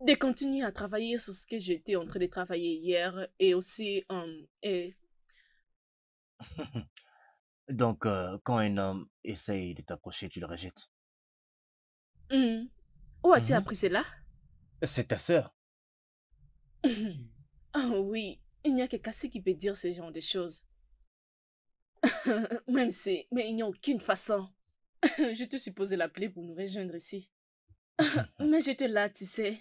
de continuer à travailler sur ce que j'étais en train de travailler hier et aussi Donc, quand un homme essaye de t'approcher, tu le rejettes. où as-tu Mhm. appris cela? C'est ta sœur. Ah oui, il n'y a que Cassie qui peut dire ce genre de choses. Mais il n'y a aucune façon. Je te supposais l'appeler pour nous rejoindre ici. Mais j'étais là, tu sais.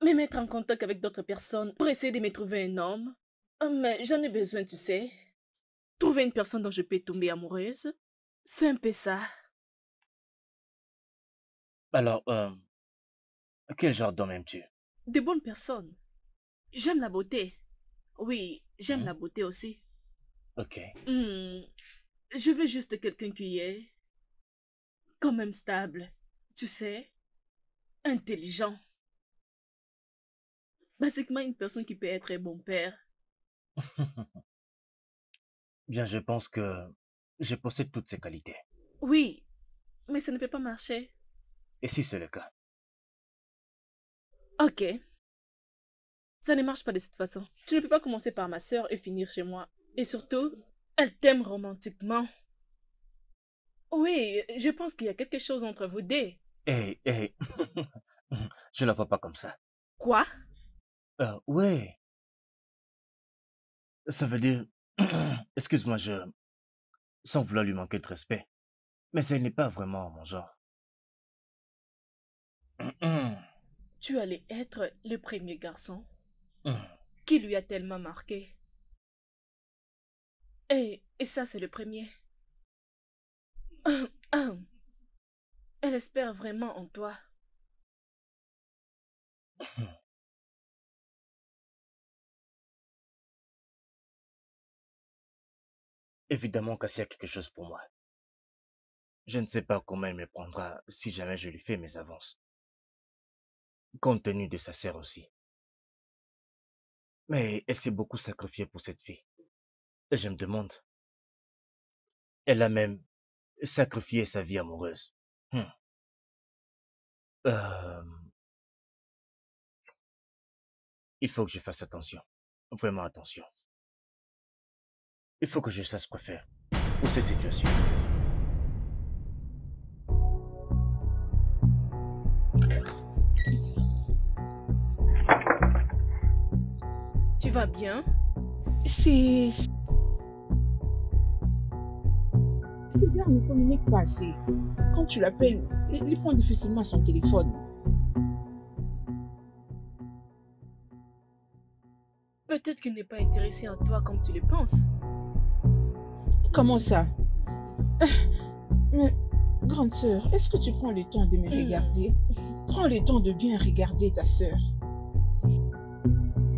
Me mettre en contact avec d'autres personnes pour essayer de me trouver un homme. Mais j'en ai besoin, tu sais. Trouver une personne dont je peux tomber amoureuse. C'est un peu ça. Alors, quel genre d'homme aimes-tu? De bonnes personnes. J'aime la beauté. Oui, j'aime Mhm. la beauté aussi. Ok. Je veux juste quelqu'un qui est quand même stable. Tu sais, intelligent. Basiquement, une personne qui peut être un bon père. Bien, je pense que je possède toutes ces qualités. Oui, mais ça ne peut pas marcher. Et si c'est le cas? Ok, ça ne marche pas de cette façon. Tu ne peux pas commencer par ma sœur et finir chez moi. Et surtout, elle t'aime romantiquement. Oui, je pense qu'il y a quelque chose entre vous deux. Hé, je la vois pas comme ça. Quoi? Ouais, ça veut dire, excuse-moi, sans vouloir lui manquer de respect, mais elle n'est pas vraiment mon genre. Tu allais être le premier garçon qui lui a tellement marqué. Et ça, c'est le premier. Elle espère vraiment en toi. Évidemment qu'Assia a quelque chose pour moi. Je ne sais pas comment elle me prendra si jamais je lui fais mes avances, compte tenu de sa sœur aussi. Mais elle s'est beaucoup sacrifiée pour cette fille. Et je me demande, elle a même sacrifié sa vie amoureuse. Hmm. Euh, il faut que je fasse attention. Vraiment attention. Il faut que je sache quoi faire pour cette situation. Tu vas bien? C'est... Ce gars ne communique pas assez. Quand tu l'appelles, il prend difficilement son téléphone. Peut-être qu'il n'est pas intéressé en toi comme tu le penses. Comment ça? Mais, grande sœur, est-ce que tu prends le temps de me regarder? Prends le temps de bien regarder ta sœur.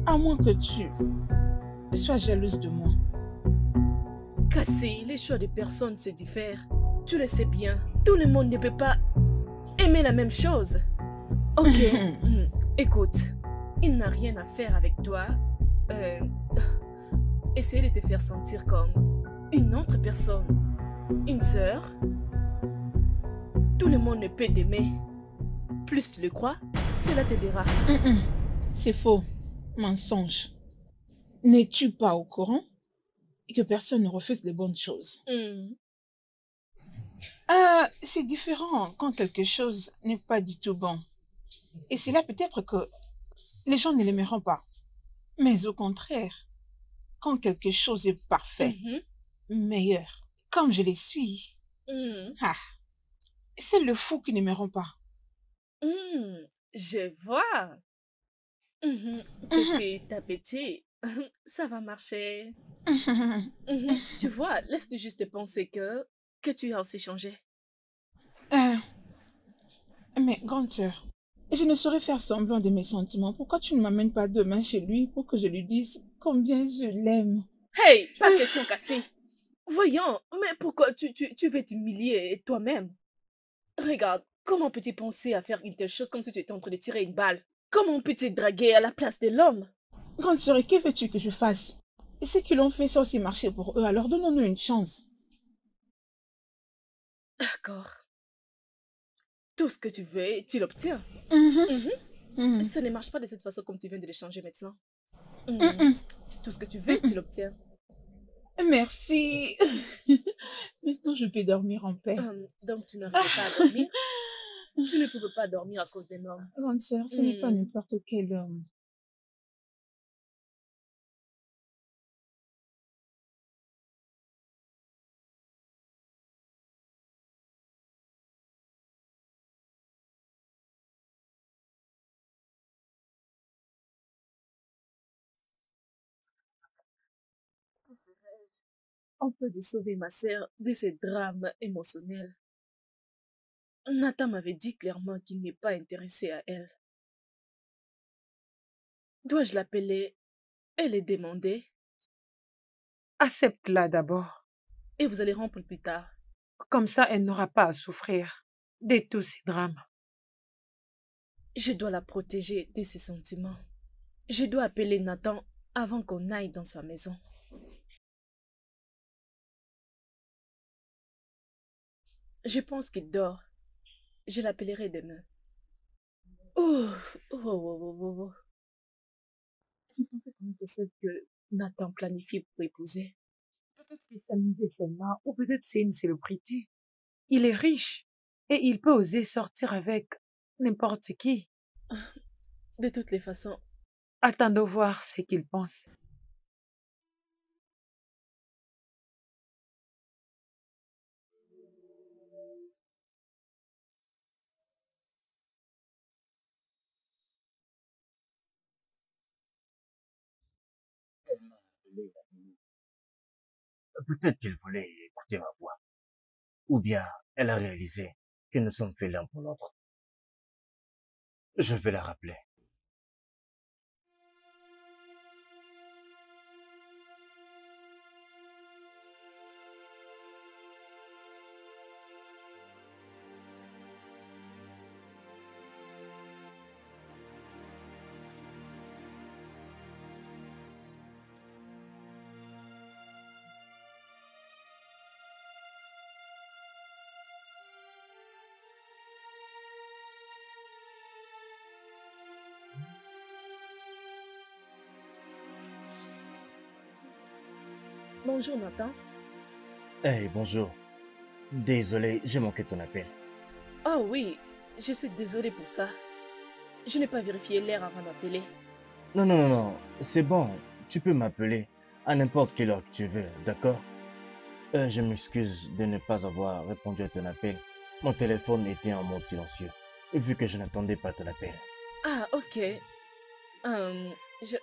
À moins que tu sois jalouse de moi. Cassie, les choix des personnes se diffèrent. Tu le sais bien. Tout le monde ne peut pas aimer la même chose. Ok. Écoute, il n'a rien à faire avec toi. Essayer de te faire sentir comme une autre personne. Une sœur. Tout le monde ne peut t'aimer. Plus tu le crois, cela t'aidera. C'est faux. Mensonge. N'es-tu pas au courant que personne ne refuse les bonnes choses? C'est différent quand quelque chose n'est pas du tout bon. Et c'est là peut-être que les gens ne l'aimeront pas. Mais au contraire, quand quelque chose est parfait, meilleur, comme je les suis, c'est le fou qui n'aimeront pas. Je vois. Petit à petit, ça va marcher. Tu vois, laisse-nous juste penser que tu as aussi changé. Mais grande sœur, je ne saurais faire semblant de mes sentiments. Pourquoi tu ne m'amènes pas demain chez lui pour que je lui dise combien je l'aime? Hey, pas question cassée. Voyons, mais pourquoi tu veux t'humilier toi-même? Regarde, comment peux-tu penser à faire une telle chose comme si tu étais en train de tirer une balle? Comment peux-tu draguer à la place de l'homme? Grande sœur, et que veux-tu que je fasse? Et ceux qui l'ont fait, ça aussi marché pour eux, alors donnons-nous une chance. D'accord. Tout ce que tu veux, tu l'obtiens. Ça ne marche pas de cette façon comme tu viens de le changer maintenant. Tout ce que tu veux, tu l'obtiens. Merci. Maintenant, je peux dormir en paix. Donc, tu n'arrivais pas à dormir? Tu ne pouvais pas dormir à cause d'un homme. Grande sœur, ce n'est pas n'importe quel homme. On peut sauver ma sœur de ces drames émotionnels. Nathan m'avait dit clairement qu'il n'est pas intéressé à elle. Dois-je l'appeler et le demander? Accepte-la d'abord. Et vous allez rompre plus tard. Comme ça, elle n'aura pas à souffrir de tous ces drames. Je dois la protéger de ses sentiments. Je dois appeler Nathan avant qu'on aille dans sa maison. Je pense qu'il dort. Je l'appellerai demain. Ouf, oh, oh, oh, oh, oh. Je pensais qu'on était celle que Nathan planifie pour épouser. Peut-être qu'il s'amusait seulement, ou peut-être c'est une célébrité. Il est riche et il peut oser sortir avec n'importe qui. De toutes les façons, Attendons voir ce qu'il pense. Peut-être qu'il voulait écouter ma voix. Ou bien elle a réalisé que nous sommes faits l'un pour l'autre. Je vais la rappeler. bonjour Nathan. Hey, bonjour. Désolé, j'ai manqué ton appel. Oh oui, je suis désolée pour ça. Je n'ai pas vérifié l'heure avant d'appeler. Non, non, non, non, c'est bon. Tu peux m'appeler à n'importe quelle heure que tu veux, d'accord? Je m'excuse de ne pas avoir répondu à ton appel. Mon téléphone était en mode silencieux, vu que je n'attendais pas ton appel. Ah, ok. Je...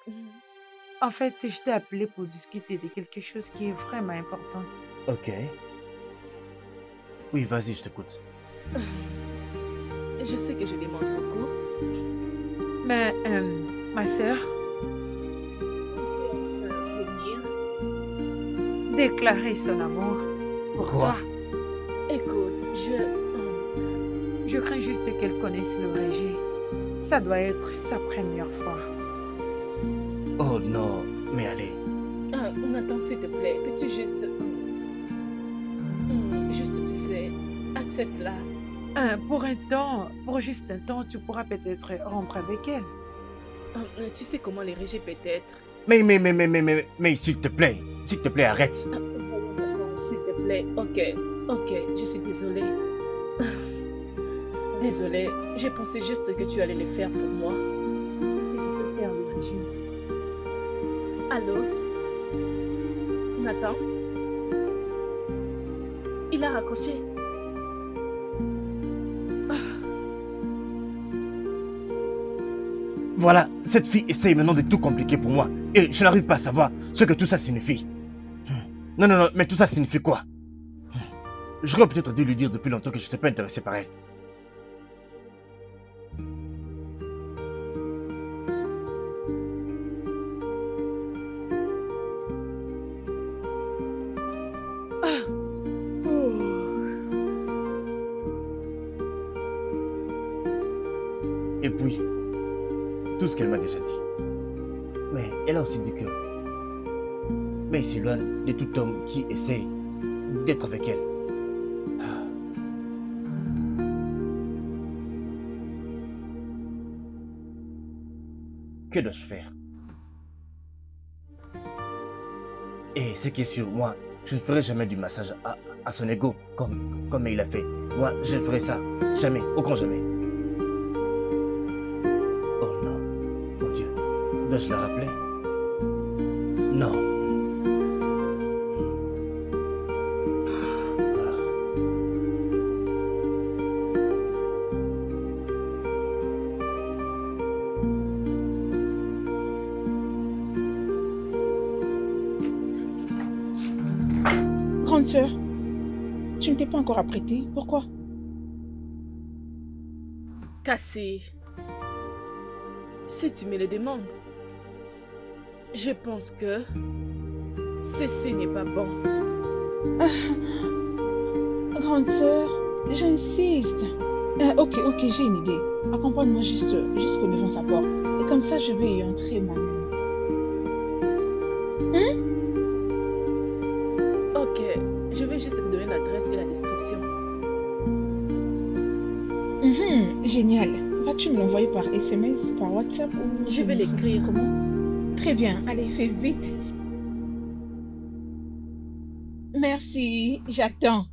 En fait, je t'ai appelé pour discuter de quelque chose qui est vraiment important. Ok. Oui, vas-y, je t'écoute. Je sais que je demande beaucoup. Mais, ma sœur, déclarer son amour pour Quoi? toi. Écoute, Je crains juste qu'elle connaisse le Régis. Ça doit être sa première fois. Oh non, mais allez. Nathan, s'il te plaît, peux-tu juste... juste, tu sais, accepte-la. Pour juste un temps, tu pourras peut-être rompre avec elle. Tu sais comment les régés peut-être. Mais, s'il te plaît, arrête. S'il te plaît, ok, je suis désolée. Désolée, j'ai pensé juste que tu allais le faire pour moi. Je peux faire le Régis. Allô? Nathan? Il a raccroché. Voilà, cette fille essaye maintenant de tout compliquer pour moi. Et je n'arrive pas à savoir ce que tout ça signifie. Non, non, non, mais tout ça signifie quoi? J'aurais peut-être dû lui dire depuis longtemps que je n'étais pas intéressé par elle. Et puis, tout ce qu'elle m'a déjà dit. Mais elle a aussi dit que... Mais il s'éloigne de tout homme qui essaye d'être avec elle. Que dois-je faire? Et ce qui est sûr, moi, je ne ferai jamais du massage à son ego comme il a fait. Moi, je ne ferai ça. Jamais, au grand jamais. Oh non, mon Dieu, dois-je la rappeler? Non. Grande sœur, tu ne t'es pas encore apprêtée. Pourquoi? Cassie, si tu me le demandes, je pense que ceci n'est pas bon. Grande sœur, j'insiste. Ok, j'ai une idée. Accompagne-moi jusqu'au devant sa porte. Et comme ça, je vais y entrer moi-même. Hein? Ok, je vais juste te donner l'adresse et la description. Génial. Vas-tu me l'envoyer par SMS, par WhatsApp ou Je vais l'écrire. comment? Très bien. Allez, fais vite. Merci. J'attends.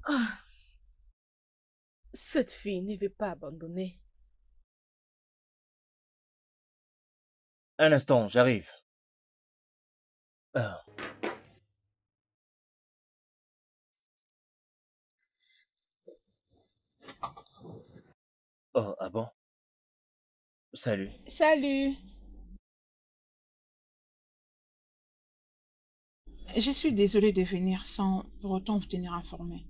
Ah, cette fille ne veut pas abandonner. Un instant, j'arrive. Ah, oh, ah bon? Salut. Salut. Je suis désolée de venir sans pour autant vous tenir informé.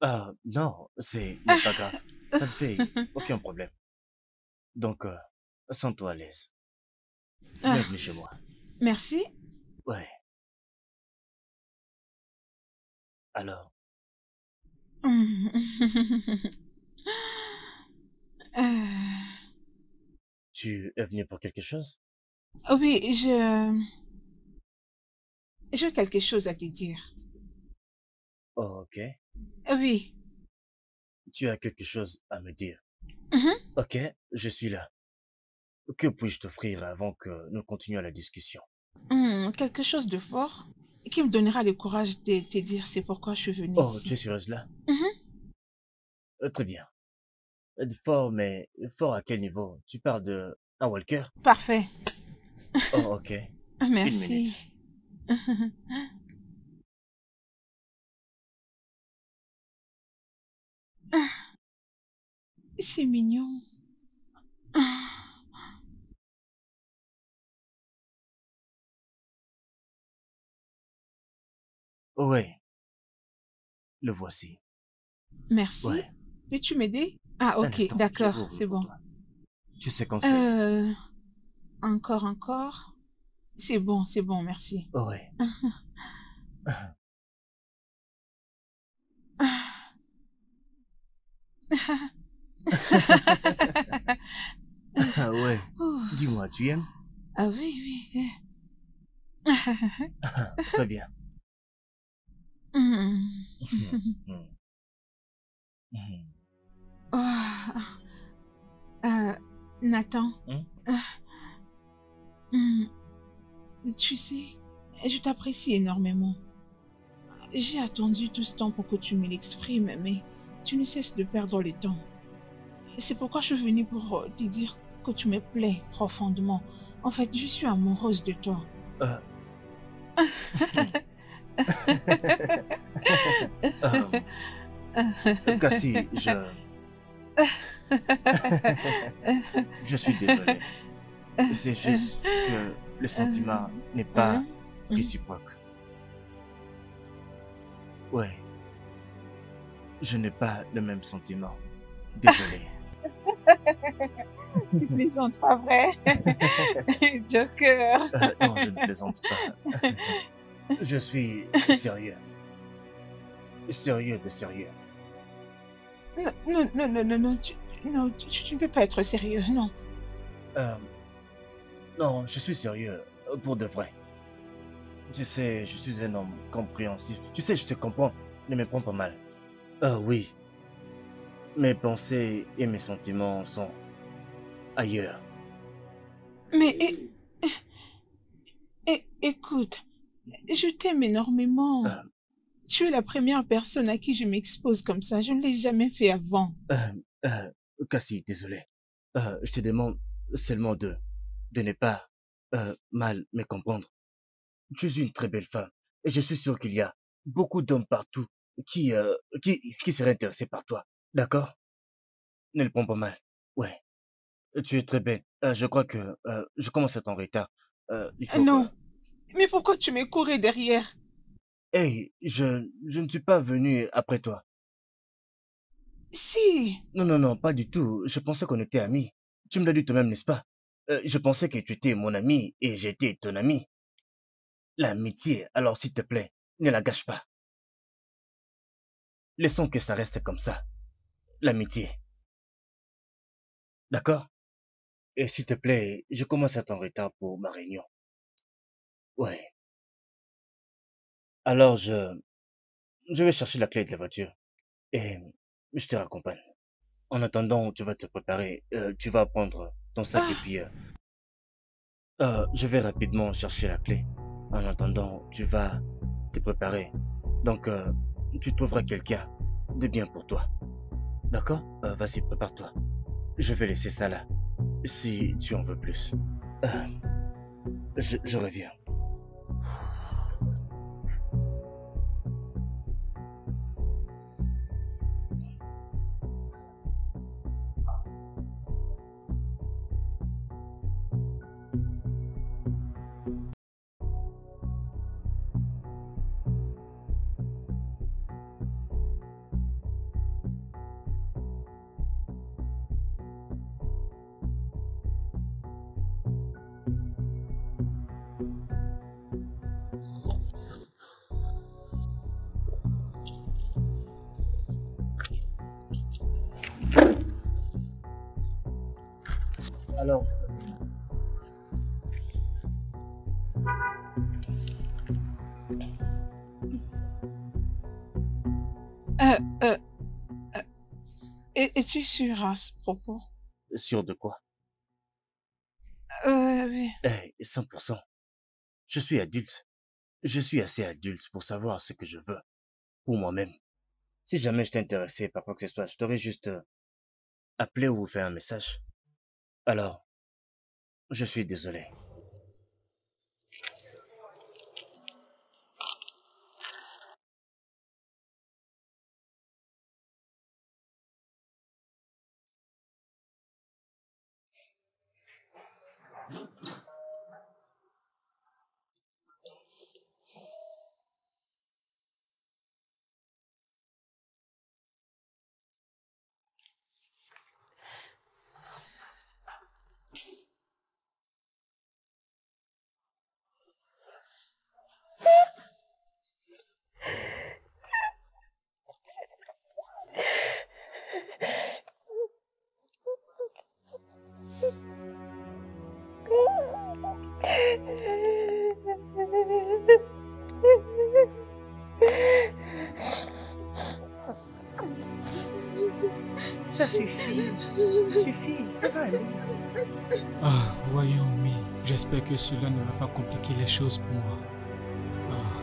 Ah, non, n'est pas grave. Ça ne fait aucun problème. Donc, sens-toi à l'aise. Ah, Bienvenue chez moi. merci. Ouais, alors, Euh, tu es venu pour quelque chose? oui, j'ai quelque chose à te dire. Oh, ok. Oui. Tu as quelque chose à me dire. Mhm. Ok, je suis là. Que puis-je t'offrir avant que nous continuions la discussion? Quelque chose de fort qui me donnera le courage de te dire c'est pourquoi je suis venue Oh, tu es ici. sérieuse là? Mhm. Très bien. Fort, mais fort à quel niveau? Tu parles de un Walker? Parfait. Oh, ok. Une minute. Merci. C'est mignon. Ouais, le voici. Merci. Ouais, Peux-tu m'aider? Ah, un ok, instant, je d'accord, ouvre c'est pour bon. toi. Tu sais quand c'est? Euh, encore. C'est bon, merci. Ouais. Ah ouais. Ouh. Dis-moi, tu aimes? Ah oui, oui. Très bien. Hmm. Mhm, mhm, mhm. Ah, ah, Nathan, Hmm? ah, hmm, tu sais, je t'apprécie énormément. J'ai attendu tout ce temps pour que tu me l'exprimes, mais tu ne cesses de perdre le temps. C'est pourquoi je suis venue pour te dire que tu me plais profondément. En fait, je suis amoureuse de toi. Euh, euh, Cassie, je suis désolé. C'est juste que le sentiment n'est pas Hein? réciproque. Ouais, je n'ai pas le même sentiment. Désolé. Tu plaisantes pas vrai? Joker. Non, je ne plaisante pas. Je suis sérieux. Sérieux de sérieux. Tu ne peux pas être sérieux, non. Euh, non, je suis sérieux. Pour de vrai. Tu sais, je suis un homme compréhensif. Tu sais, je te comprends. Ne me prends pas mal. Oui. Mes pensées et mes sentiments sont ailleurs. Mais écoute, je t'aime énormément. Euh, Tu es la première personne à qui je m'expose comme ça. Je ne l'ai jamais fait avant. Cassie, désolé. Je te demande seulement de ne pas mal me comprendre. Tu es une très belle femme. Et je suis sûr qu'il y a beaucoup d'hommes partout qui, euh, qui seraient intéressés par toi. D'accord? Ne le prends pas mal. Ouais, tu es très belle. Je crois que je commence à être en retard. Il faut que... Non. Mais pourquoi tu me courais derrière? Hey, je ne suis pas venu après toi. Si. Non, non, non, pas du tout. Je pensais qu'on était amis. Tu me l'as dit toi-même, n'est-ce pas? Je pensais que tu étais mon ami et j'étais ton ami. L'amitié, alors s'il te plaît, ne la gâche pas. Laissons que ça reste comme ça. L'amitié. D'accord? Et s'il te plaît, je commence à être en retard pour ma réunion. Ouais. Alors, je vais chercher la clé de la voiture et je te raccompagne. En attendant, tu vas te préparer. Tu vas prendre ton sac et Ah, puis je vais rapidement chercher la clé. En attendant, tu vas te préparer. Donc, tu trouveras quelqu'un de bien pour toi. D'accord? Vas-y, prépare-toi. Je vais laisser ça là. Si tu en veux plus. Euh, je reviens. Alors, euh, euh, euh, es-tu sûr à ce propos? sûr de quoi? Oui. 100%. Je suis adulte. Je suis assez adulte pour savoir ce que je veux pour moi-même. Si jamais je t'ai intéressé par quoi que ce soit, je t'aurais juste appelé ou fait un message. Alors, je suis désolé. Ça suffit, ça va aller. Ah, voyons, Mi. J'espère que cela ne va pas compliquer les choses pour moi. Ah.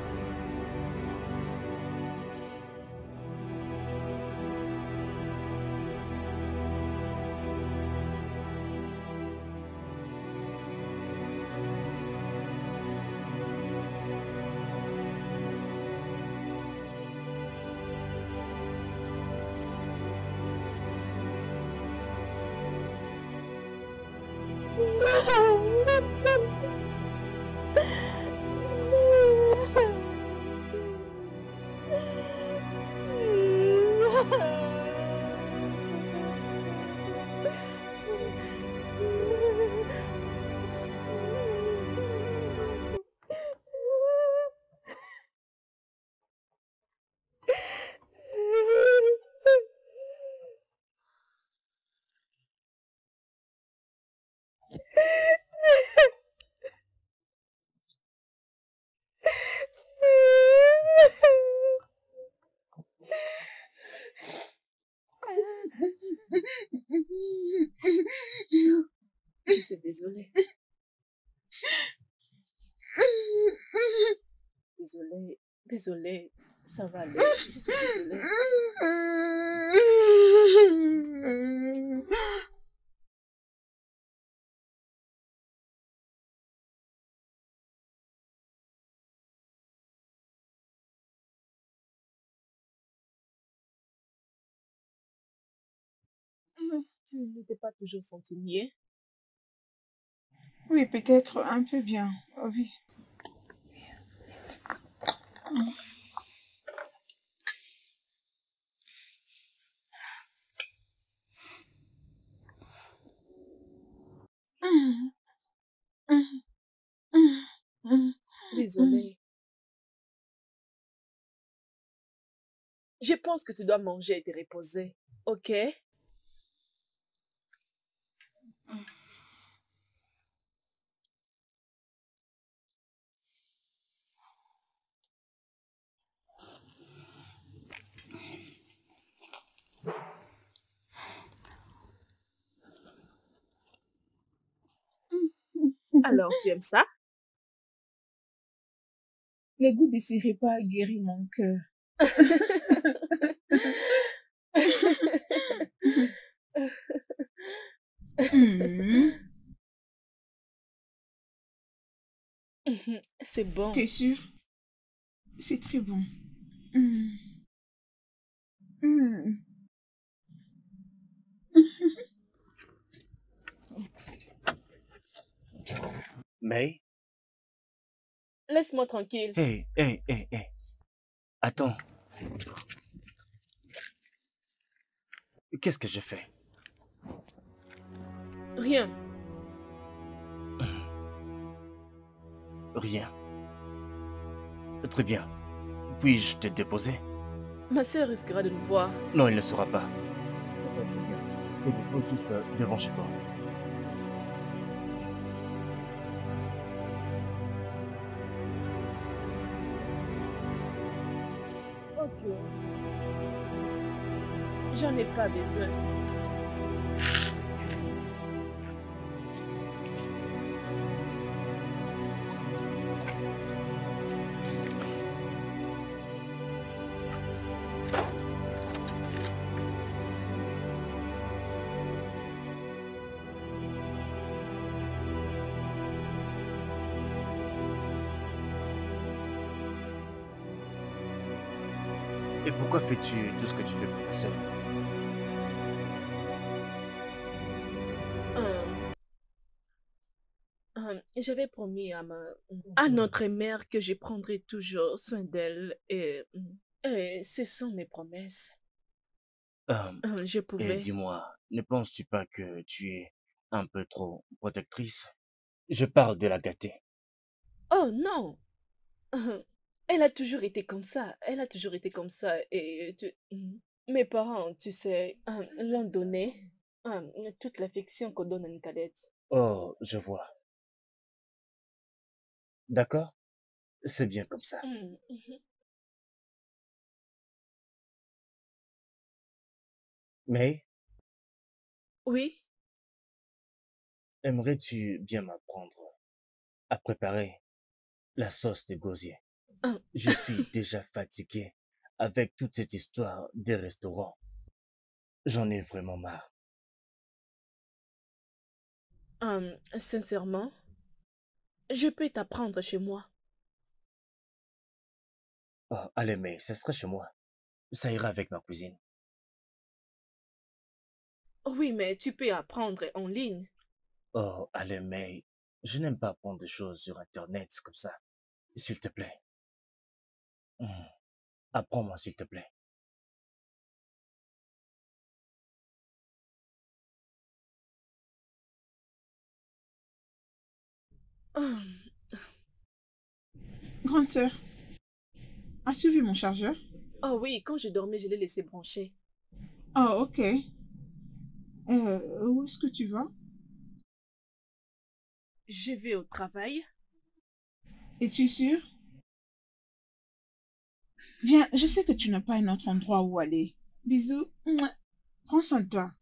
Je suis désolée. Désolée. Désolée. Ça va aller. Je suis désolée. Tu n'étais pas toujours senti mieux? Oui, peut-être un peu bien. Oh, oui. Désolée. Je pense que tu dois manger et te reposer. Ok? Alors, tu aimes ça? Les goûts des pas guérit mon cœur. Hmm, C'est bon. T'es sûr? C'est très bon. Hmm, hmm. Mais, Laisse-moi tranquille. hey, hey, hey, hey. Attends, qu'est-ce que je fais? Rien. Rien. Très bien. Puis-je te déposer? Ma sœur risquera de nous voir. Non, il ne sera pas. Très bien. Je te dépose juste devant chez toi. Ok. J'en ai pas besoin. Et pourquoi fais-tu tout ce que tu fais pour ta sœur? Euh, J'avais promis à notre mère que je prendrais toujours soin d'elle et ce sont mes promesses. Euh, Je et pouvais. dis-moi, ne penses-tu pas que tu es un peu trop protectrice? Je parle de la gâter. Oh non! Elle a toujours été comme ça. Elle a toujours été comme ça. Mes parents, tu sais, l'ont donné toute l'affection qu'on donne à une cadette. Oh, je vois. D'accord? C'est bien comme ça. Mhm. Mais Oui? aimerais-tu bien m'apprendre à préparer la sauce de gosier? Hum, Je suis déjà fatigué avec toute cette histoire des restaurants. J'en ai vraiment marre. Sincèrement, je peux t'apprendre chez moi. Oh, allez, mais ce sera chez moi. Ça ira avec ma cuisine. Oui, mais tu peux apprendre en ligne. Oh, allez, mais je n'aime pas apprendre des choses sur Internet comme ça. S'il te plaît. Hmm. Apprends-moi, s'il te plaît. Hum, Grande sœur, as-tu vu mon chargeur? Oh oui, quand je dormais, je l'ai laissé brancher. Oh, ok. Où est-ce que tu vas? Je vais au travail. Es-tu sûr? Viens, je sais que tu n'as pas un autre endroit où aller. Bisous. Mouah. Prends soin de toi.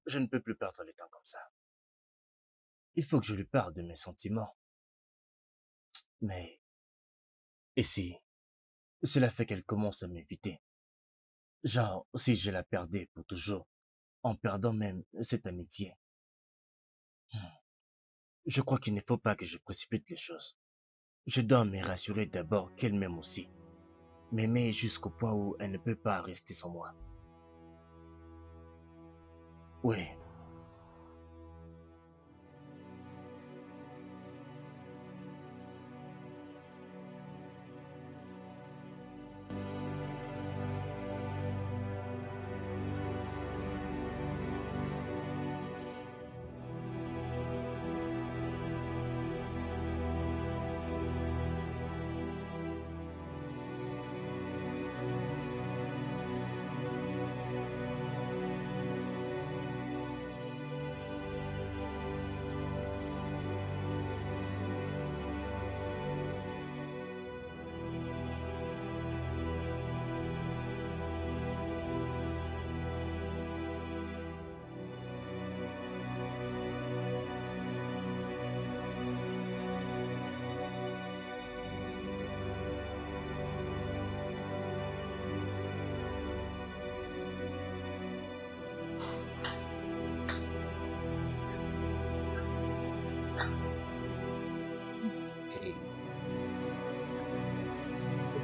Je ne peux plus perdre le temps comme ça. Il faut que je lui parle de mes sentiments. Mais, et si cela fait qu'elle commence à m'éviter? Genre, si je la perdais pour toujours, en perdant même cette amitié. Hmm. Je crois qu'il ne faut pas que je précipite les choses. Je dois me rassurer d'abord qu'elle m'aime aussi. M'aimer jusqu'au point où elle ne peut pas rester sans moi. Oui,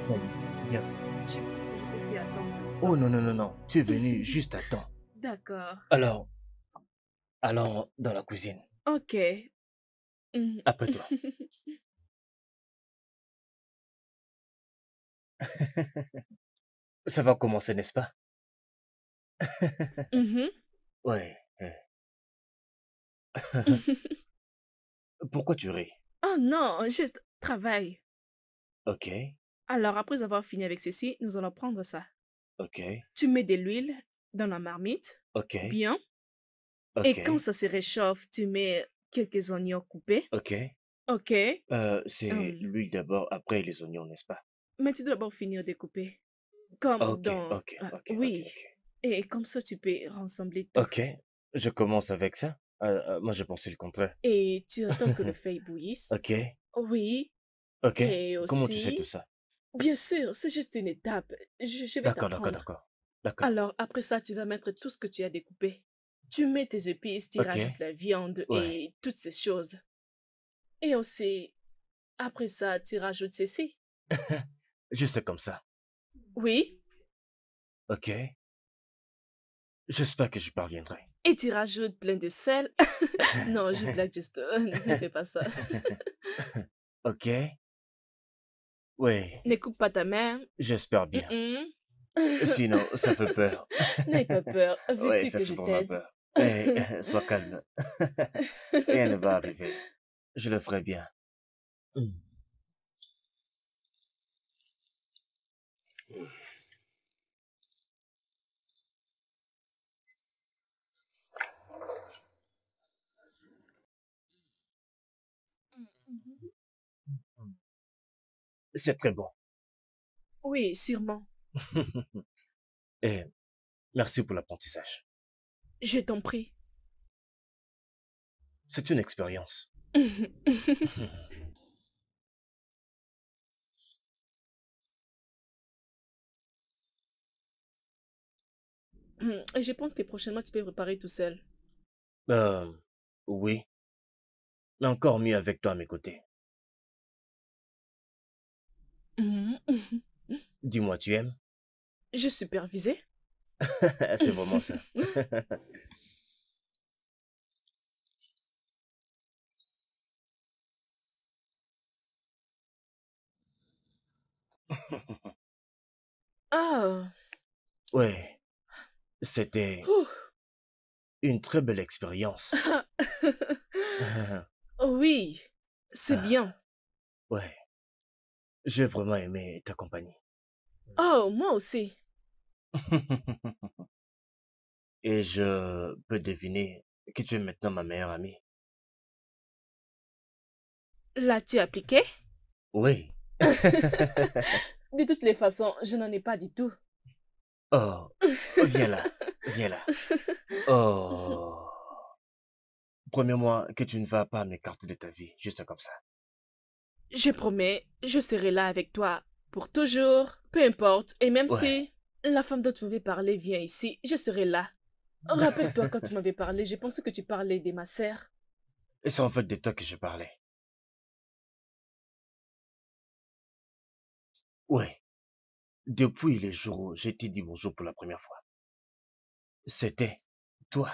Salut. Bien. Je pense que je te fais attendre. Oh non, non, non, non. Tu es venu juste à temps. D'accord. Alors, allons dans la cuisine. Ok. Mhm. Après toi. Ça va commencer, n'est-ce pas? Mhm. Ouais. Pourquoi tu ris? Oh non, juste travail. Ok, Alors, après avoir fini avec ceci, nous allons prendre ça. ok, Tu mets de l'huile dans la marmite, ok, bien. ok, Et quand ça se réchauffe, tu mets quelques oignons coupés. ok. Ok. C'est Hum, l'huile d'abord, après les oignons, n'est-ce pas? Mais tu dois d'abord finir de couper. Comme Ok, dans... ok, ok, ok, oui. ok. Et comme ça, tu peux rassembler tout. Ok, je commence avec ça. Moi, je pensais le contraire. Et tu attends que le feuille bouillisse. Ok, Oui. ok. Et Comment tu sais tout aussi... ça? Bien sûr, c'est juste une étape. Je vais D'accord, d'accord, t'apprendre. d'accord. D'accord. Alors, après ça, tu vas mettre tout ce que tu as découpé. Tu mets tes épices, tu Ok, rajoutes la viande ouais. et toutes ces choses. Et aussi, après ça, tu rajoutes ceci. Juste comme ça. Oui. Ok. J'espère que je parviendrai. Et tu rajoutes plein de sel. Non, je blague juste. Ne fais pas ça. Ok. Oui, Ne coupe pas ta main. j'espère bien. Mm-mm. Sinon, ça fait peur. N'aie pas peur. Ouais, Veux-tu ça que fait je vraiment t'aide? peur. Eh, sois calme. Rien ne va arriver. Je le ferai bien. Mm. C'est très bon. Oui, sûrement. Et merci pour l'apprentissage. Je t'en prie. C'est une expérience. Et je pense que prochainement, tu peux préparer tout seul. Euh, oui, mais encore mieux avec toi à mes côtés. Mhm. Dis-moi, tu aimes? Je supervisais. C'est vraiment ça. Ah. Ouais, c'était Ouh. une très belle expérience. Oui, c'est bien. Ouais, j'ai vraiment aimé ta compagnie. Oh, moi aussi. Et je peux deviner que tu es maintenant ma meilleure amie. L'as-tu appliqué? Oui. De toutes les façons, je n'en ai pas du tout. Oh, viens là, viens là. Oh, promets-moi que tu ne vas pas m'écarter de ta vie, juste comme ça. Je promets, je serai là avec toi pour toujours, peu importe. Et même Ouais, si la femme dont tu m'avais parlé vient ici, je serai là. Rappelle-toi quand tu m'avais parlé, je pensais que tu parlais de ma sœur. c'est en fait de toi que je parlais. Ouais, depuis les jours où j'ai été dit bonjour pour la première fois. C'était toi.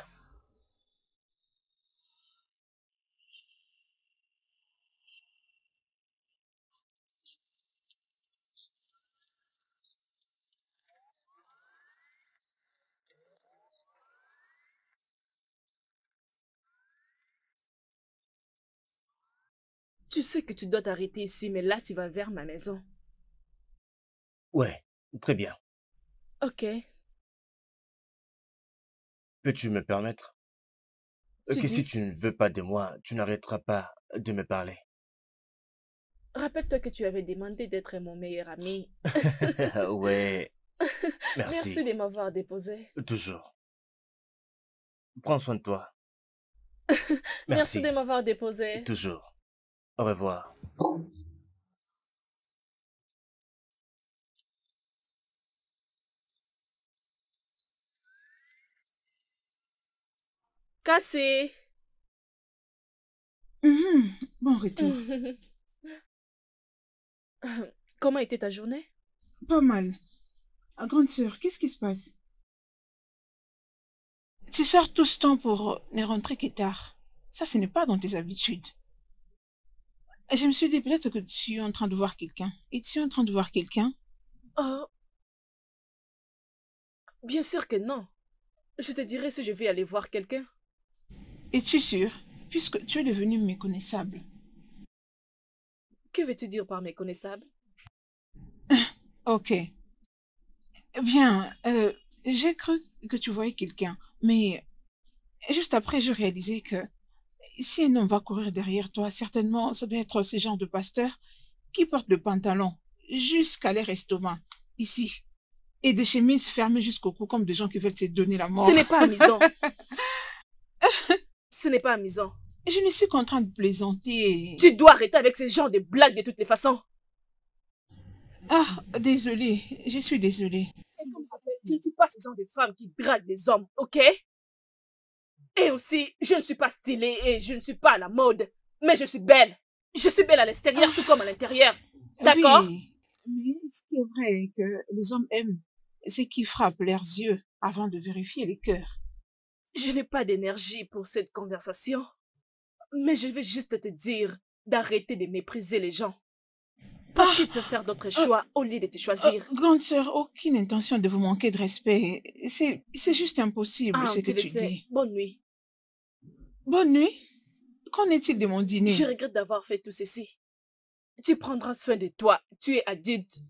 Tu sais que tu dois t'arrêter ici, mais là tu vas vers ma maison. Ouais, très bien. Ok, Peux-tu me permettre tu que si dis. tu ne veux pas de moi, tu n'arrêteras pas de me parler. Rappelle-toi que tu avais demandé d'être mon meilleur ami. Ouais, Merci merci. de m'avoir déposé. Toujours. Prends soin de toi. Merci de Merci. m'avoir déposé. Toujours. Au revoir. Cassé. Mhm. Bon retour. Comment était ta journée? Pas mal. Ah, grande sœur, qu'est-ce qui se passe? Tu sors tout ce temps pour ne rentrer que tard. Ça, ce n'est pas dans tes habitudes. Je me suis dit peut-être que tu es en train de voir quelqu'un. Et tu es en train de voir quelqu'un? Oh, bien sûr que non. Je te dirai si je vais aller voir quelqu'un. Es-tu sûr? Puisque tu es devenu méconnaissable. Que veux-tu dire par méconnaissable? Ok. Eh bien, j'ai cru que tu voyais quelqu'un. Mais juste après, je réalisais que si un homme va courir derrière toi, certainement, ça doit être ce genre de pasteur qui porte le pantalon jusqu'à leur estomac, ici, et des chemises fermées jusqu'au cou comme des gens qui veulent se donner la Ce mort. n'est pas amusant. Ce n'est pas amusant. Je ne suis qu'en train de plaisanter. Tu dois arrêter avec ce genre de blagues de toutes les façons. Ah, désolée, je suis désolée. Et comme rappel, je ne suis pas ce genre de femme qui drague les hommes, ok? Et aussi, je ne suis pas stylée et je ne suis pas à la mode. Mais je suis belle. Je suis belle à l'extérieur tout comme à l'intérieur. D'accord? Oui, mais ce qui est vrai est que les hommes aiment ce qui frappe leurs yeux avant de vérifier les cœurs. Je n'ai pas d'énergie pour cette conversation. Mais je vais juste te dire d'arrêter de mépriser les gens. Parce qu'ils peuvent faire d'autres choix au lieu de te choisir. Grande sœur, aucune intention de vous manquer de respect. C'est juste impossible Ah, ce que tu le tu sais. dis. Bonne nuit. Bonne nuit. Qu'en est-il de mon dîner? Je regrette d'avoir fait tout ceci. Tu prendras soin de toi. Tu es adulte.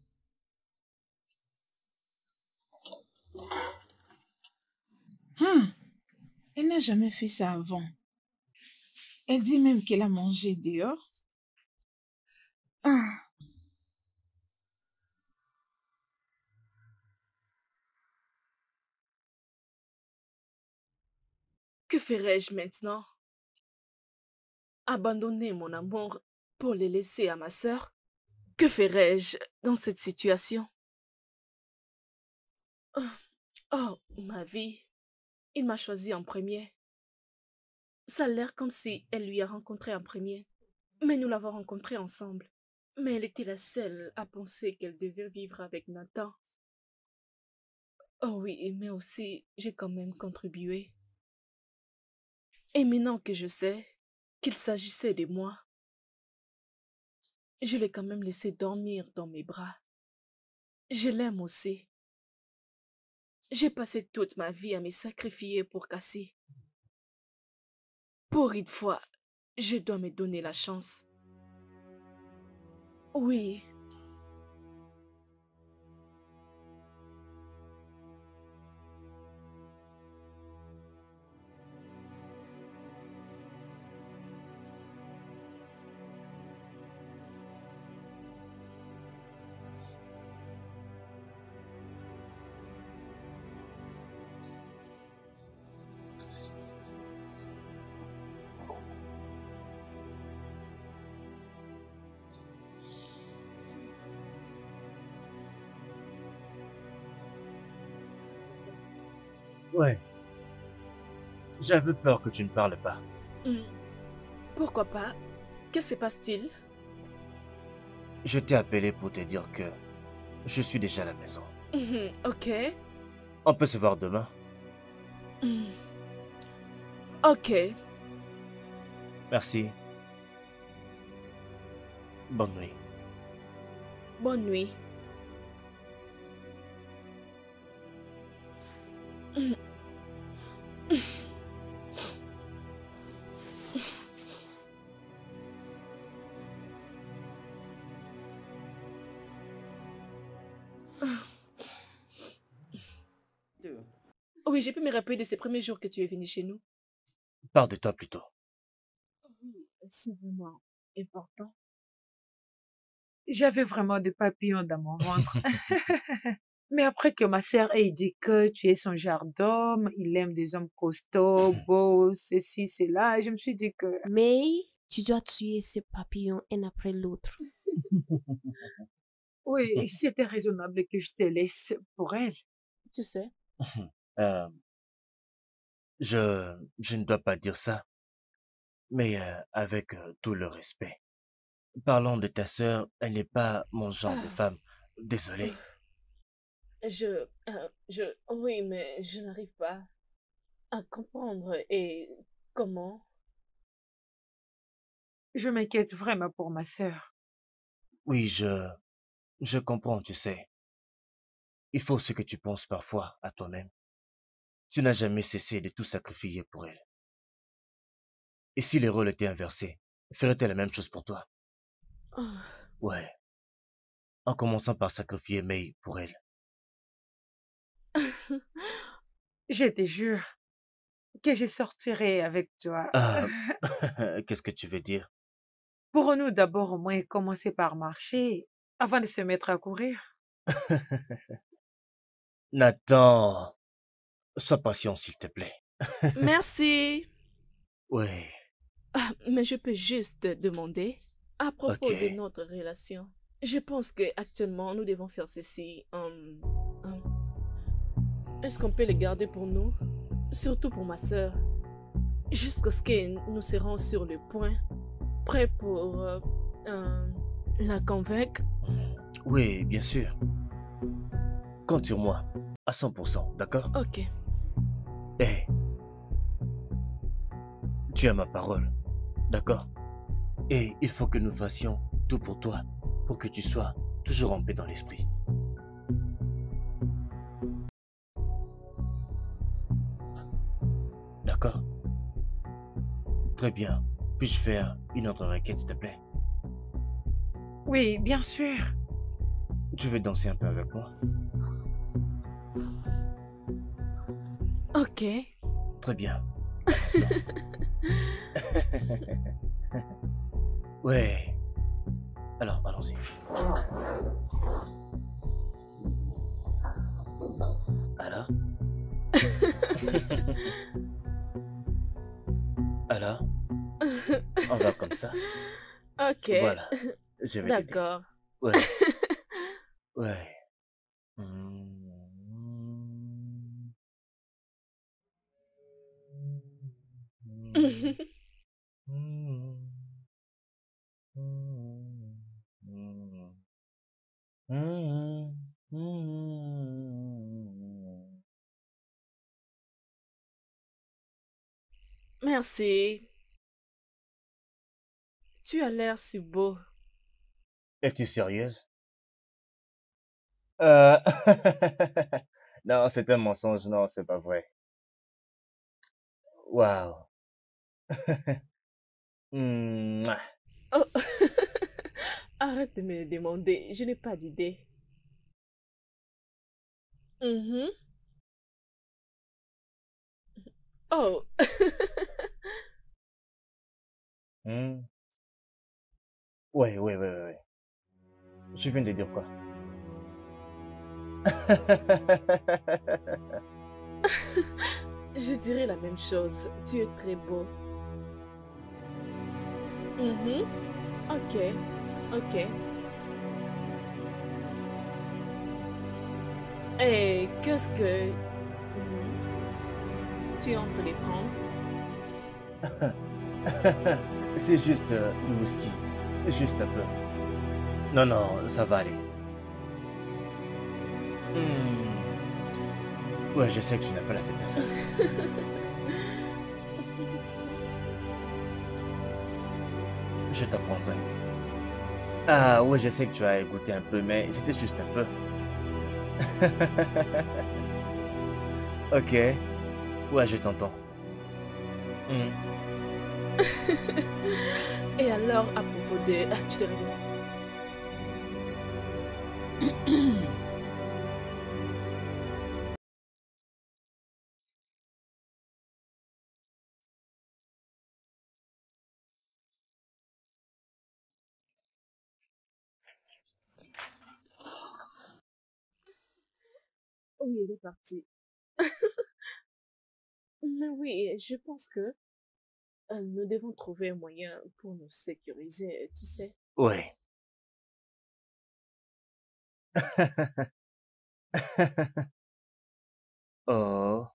Elle n'a jamais fait ça avant. Elle dit même qu'elle a mangé dehors. Ah, Que ferais-je maintenant? Abandonner mon amour pour le laisser à ma sœur? Que ferais-je dans cette situation? Oh, ma vie. Il m'a choisi en premier. Ça a l'air comme si elle lui a rencontré en premier. Mais nous l'avons rencontré ensemble. Mais elle était la seule à penser qu'elle devait vivre avec Nathan. Oh oui, mais aussi, j'ai quand même contribué. Et maintenant que je sais qu'il s'agissait de moi, je l'ai quand même laissé dormir dans mes bras. Je l'aime aussi. J'ai passé toute ma vie à me sacrifier pour Cassie. Pour une fois, je dois me donner la chance. Oui, Ouais, j'avais peur que tu ne parles pas. hmm, pourquoi pas? Que se passe-t-il? Je t'ai appelé pour te dire que je suis déjà à la maison. Ok. On peut se voir demain? Hmm, ok. Merci. Bonne nuit. Bonne nuit. Oui, j'ai pu me rappeler de ces premiers jours que tu es venu chez nous. Parle de toi plutôt. Oui, c'est vraiment important. J'avais vraiment des papillons dans mon ventre. Mais après que ma sœur ait dit que tu es son genre d'homme, il aime des hommes costauds, beaux, ceci, cela, je me suis dit que Mais tu dois tuer ces papillons un après l'autre. oui, c'était raisonnable que je te laisse pour elle. Tu sais, Euh, je ne dois pas dire ça, mais avec tout le respect. Parlons de ta sœur, elle n'est pas mon genre de femme. Désolé. Oui, mais je n'arrive pas à comprendre. Et comment? Je m'inquiète vraiment pour ma sœur. Oui, je comprends, tu sais. Il faut ce que tu penses parfois à toi-même. Tu n'as jamais cessé de tout sacrifier pour elle. Et si les rôles étaient inversés, ferait-elle la même chose pour toi? Ah, Ouais, en commençant par sacrifier May pour elle. Je te jure que je sortirai avec toi. Ah, qu'est-ce que tu veux dire? Pourrons-nous d'abord au moins commencer par marcher avant de se mettre à courir? Nathan, sois patient s'il te plaît. merci. Ouais, Ah, mais je peux juste demander à ok. propos de notre relation. Je pense que actuellement nous devons faire ceci. Est-ce qu'on peut le garder pour nous? Surtout pour ma sœur. Jusqu'à ce que nous serons sur le point, prêts pour euh, la convaincre. Oui, bien sûr. Compte sur moi, à 100%, d'accord? Ok. Eh, tu as ma parole, d'accord? Et il faut que nous fassions tout pour toi, pour que tu sois toujours en paix dans l'esprit. D'accord? Très bien. Puis-je faire une autre requête, s'il te plaît? Oui, bien sûr. Tu veux danser un peu avec moi? Ok. Très bien. Un instant. Ouais. Alors, allons-y. Alors? Alors? On va comme ça. Ok. Voilà. Je vais t'aider. D'accord. Ouais. Ouais. Mm. Merci. Tu as l'air si beau. Es-tu sérieuse? Euh... Non, c'est un mensonge, non, c'est pas vrai. Waouh. Mouah. Oh. Arrête de me le demander. Je n'ai pas d'idée. Mhm. Oh. Hmm. Ouais, ouais, ouais, ouais, ouais. Je viens de dire quoi? Je dirais la même chose. Tu es très beau. Mhm. Ok. Ok. Et qu'est-ce que tu es en train de prendre? C'est juste du whisky. Juste un peu. Non, non, ça va aller. Hmm. Ouais, je sais que tu n'as pas la tête à ça. Je t'apprendrai. Ah, ouais, je sais que tu as goûté un peu, mais c'était juste un peu. Ok. Ouais, je t'entends. Hmm. Et alors, à propos de... Ah, je te reviens. Oui, il est parti. Mais oui, je pense que nous devons trouver un moyen pour nous sécuriser, tu sais. Ouais. Oh.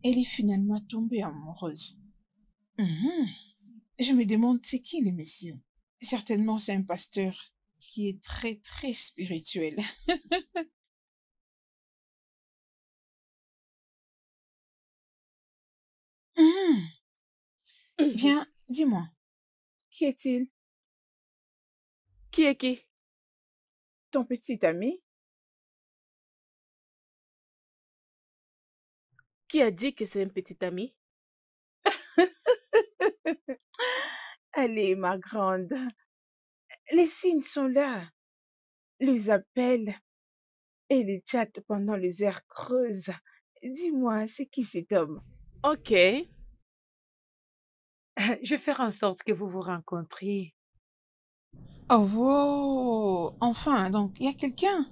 Elle est finalement tombée amoureuse. Mhm. Je me demande c'est qui le monsieur. Certainement c'est un pasteur qui est très très spirituel. Mhm. Bien, dis-moi, qui est-il? Qui est qui? Ton petit ami? Qui a dit que c'est un petit ami? Allez, ma grande, les signes sont là. Les appels et les chats pendant les heures creuses. Dis-moi, c'est qui cet homme? Ok. Je vais faire en sorte que vous vous rencontriez. Oh, wow. Enfin, donc, il y a quelqu'un.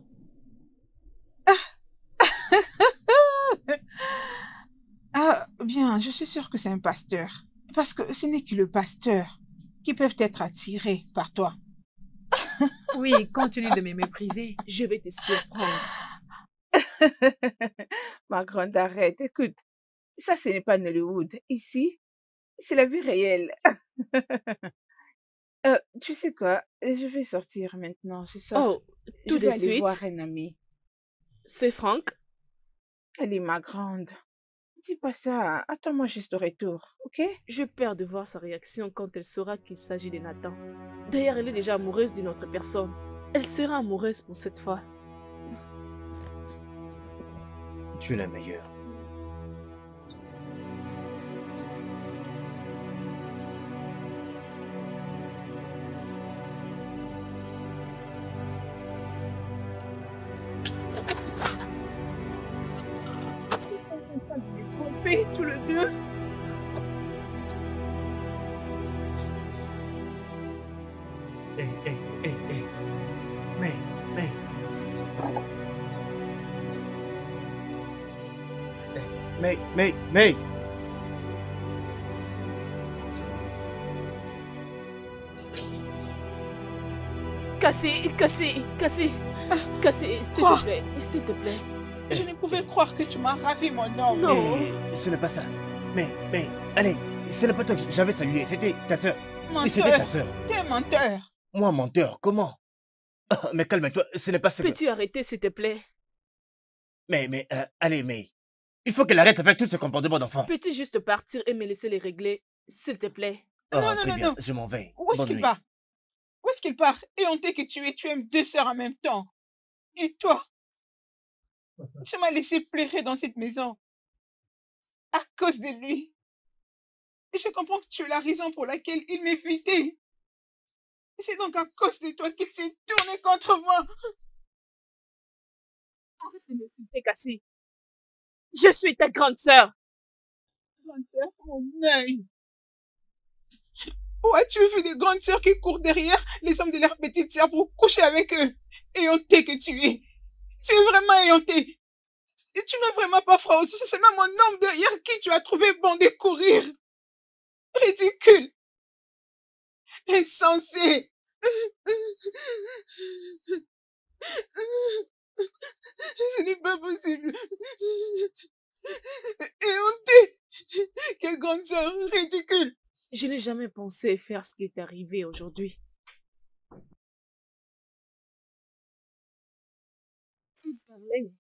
Ah, bien, je suis sûre que c'est un pasteur. Parce que ce n'est que le pasteur qui peuvent être attirés par toi. Oui, continue de me mépriser. Je vais te surprendre. Ma grande, arrête. Écoute, ça, ce n'est pas Nollywood. Ici, c'est la vie réelle. Tu sais quoi? Je vais sortir maintenant. Je sors. Oh, Je tout vais de aller voir suite, un ami. c'est Franck. Elle est ma grande. Dis pas ça. Attends-moi juste au retour, ok? J'ai peur de voir sa réaction quand elle saura qu'il s'agit de Nathan. D'ailleurs, elle est déjà amoureuse d'une autre personne. Elle sera amoureuse pour cette fois. Tu es la meilleure. Trompés tous les deux. Hey, hey, hey, hey. May, May. Hey, May. Cassie, Quoi? S'il te plaît. Je ne pouvais croire que tu m'as ravi, mon homme. Non. Ce n'est pas ça. Mais, allez, ce n'est pas toi que j'avais salué, c'était ta sœur. Oui, c'était ta Menteur. sœur. T'es un menteur. Moi, menteur, comment? Mais calme-toi, ce n'est pas ce que... Peux-tu arrêter, s'il te plaît? Allez, May. Il faut qu'elle arrête avec tout ce comportement d'enfant. Peux-tu juste partir et me laisser les régler, s'il te plaît? Oh, Non, très bien, je m'en vais. Où est-ce Bonne qu'il nuit. va? Où est-ce qu'il part? Et on dit que tu aimes deux sœurs en même temps. Et toi, tu m'as laissé pleurer dans cette maison à cause de lui. Et je comprends que tu es la raison pour laquelle il m'évitait. C'est donc à cause de toi qu'il s'est tourné contre moi. Arrête de m'insulter, Cassie. Je suis ta grande sœur. Grande sœur, mon œil. Où as-tu vu des grandes sœurs qui courent derrière les hommes de leurs petites sœurs pour coucher avec eux? Éhonté que tu es. Tu es vraiment éhonté. Et tu n'as vraiment pas froid. C'est même mon homme derrière qui tu as trouvé bon de courir. Ridicule. Insensé. Ce n'est pas possible. Éhonté. Quelle grande sœur ridicule. Je n'ai jamais pensé faire ce qui est arrivé aujourd'hui. Il parlait.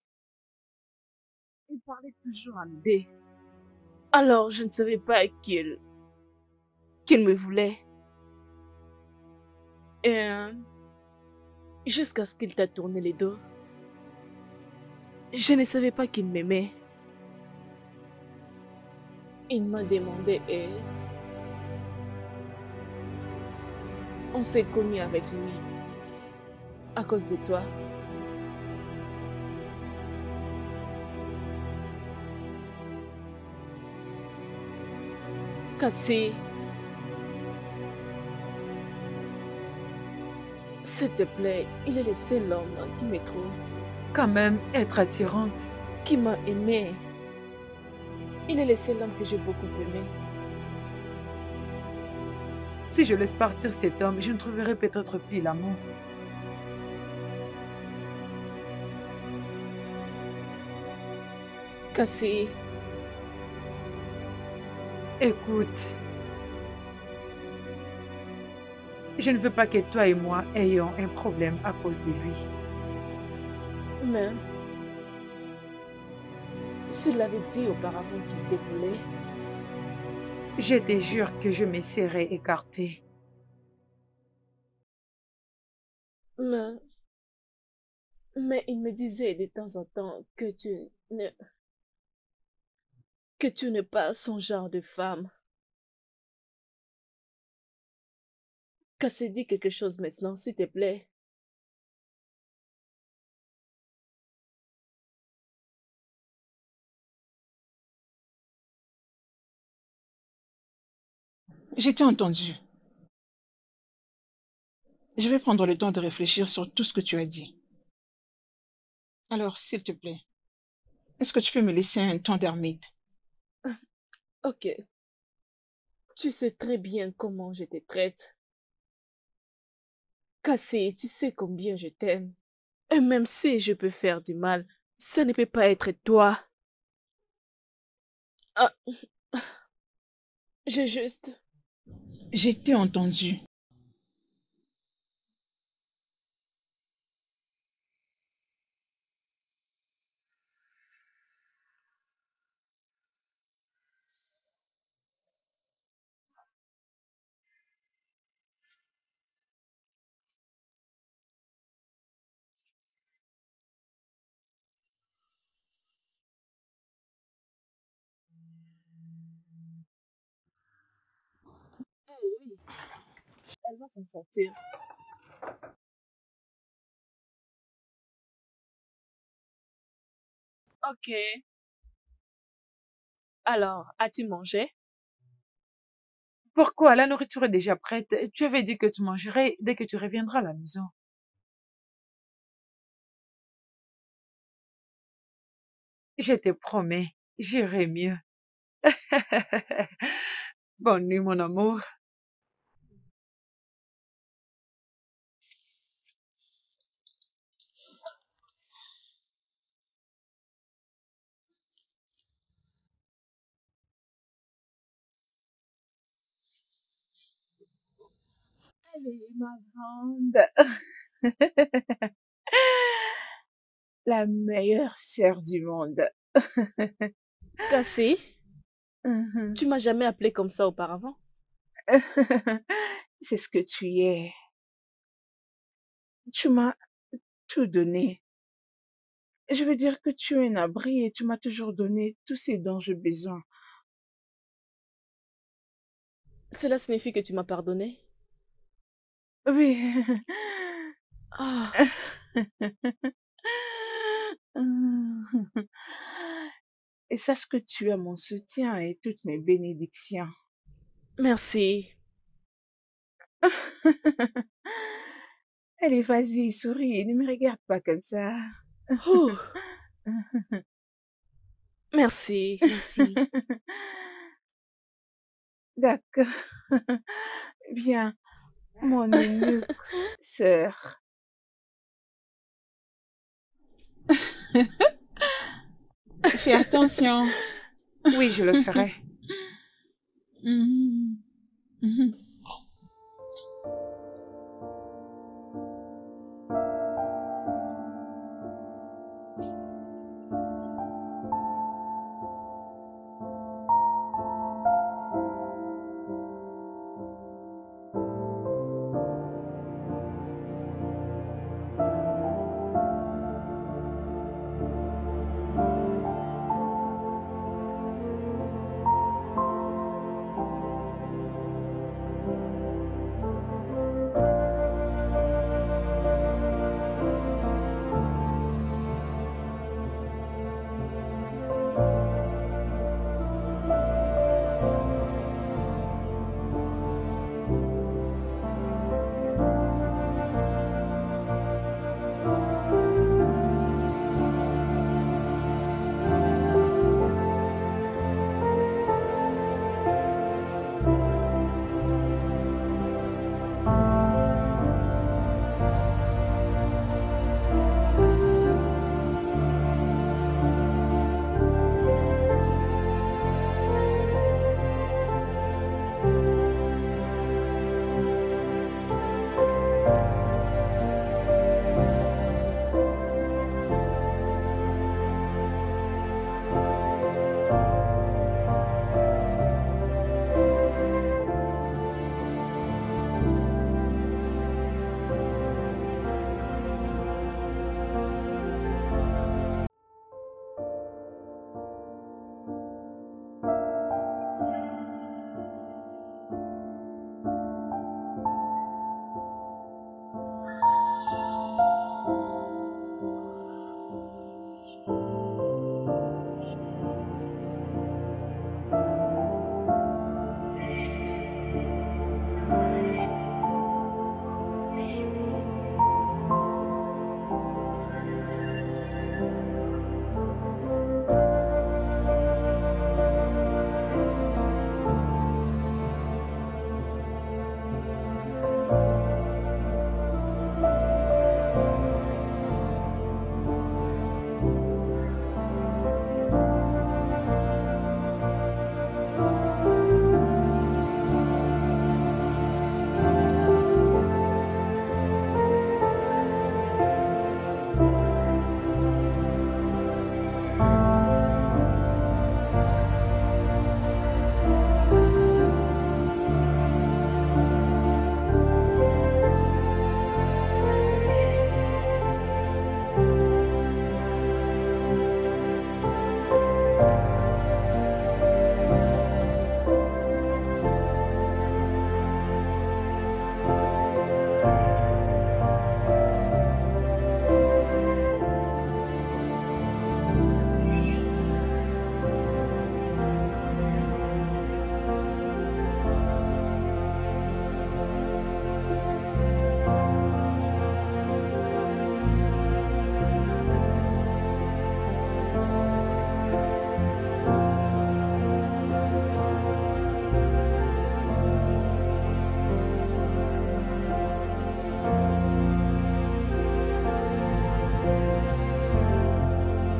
Il parlait toujours à l'idée. Alors, je ne savais pas qu'il me voulait. Et jusqu'à ce qu'il t'a tourné les dos. Je ne savais pas qu'il m'aimait. Il m'a demandé et on s'est connus avec lui à cause de toi. Cassie, s'il te plaît, il est le seul homme qui me trouve, Quand même, être attirante. qui m'a aimé. Il est le seul homme que j'ai beaucoup aimé. Si je laisse partir cet homme, je ne trouverai peut-être plus l'amour. Cassie, Écoute, je ne veux pas que toi et moi ayons un problème à cause de lui. Mais s'il avait dit auparavant qu'il te voulait, Je te jure que je me serais écartée. mais, mais il me disait de temps en temps que tu n'es pas son genre de femme. Cassé, dit quelque chose maintenant, s'il te plaît. Je t'ai entendu. Je vais prendre le temps de réfléchir sur tout ce que tu as dit. Alors, s'il te plaît, est-ce que tu peux me laisser un temps d'ermite? Ok, tu sais très bien comment je te traite. Cassé, tu sais combien je t'aime. Et même si je peux faire du mal, ça ne peut pas être toi. Ah, j'ai juste... Je t'ai entendu. Oh oui, elle va s'en sortir. Ok. Alors, as-tu mangé? Pourquoi? La nourriture est déjà prête. Tu avais dit que tu mangerais dès que tu reviendras à la maison. Je te promets, j'irai mieux. Bonne nuit, mon amour. Allez, ma grande. La meilleure sœur du monde. Cassé, Mhm. tu m'as jamais appelé comme ça auparavant. C'est ce que tu es. Tu m'as tout donné. Je veux dire que tu es un abri et tu m'as toujours donné tout ce dont j'ai besoin. Cela signifie que tu m'as pardonné? Oui. Ah, Et sache que tu as mon soutien et toutes mes bénédictions. merci. Allez, vas-y, souris, ne me regarde pas comme ça. Ouh, merci. Merci. D'accord. Bien, mon eunuque sœur. Fais attention. Oui, je le ferai. Mhm. Mhm.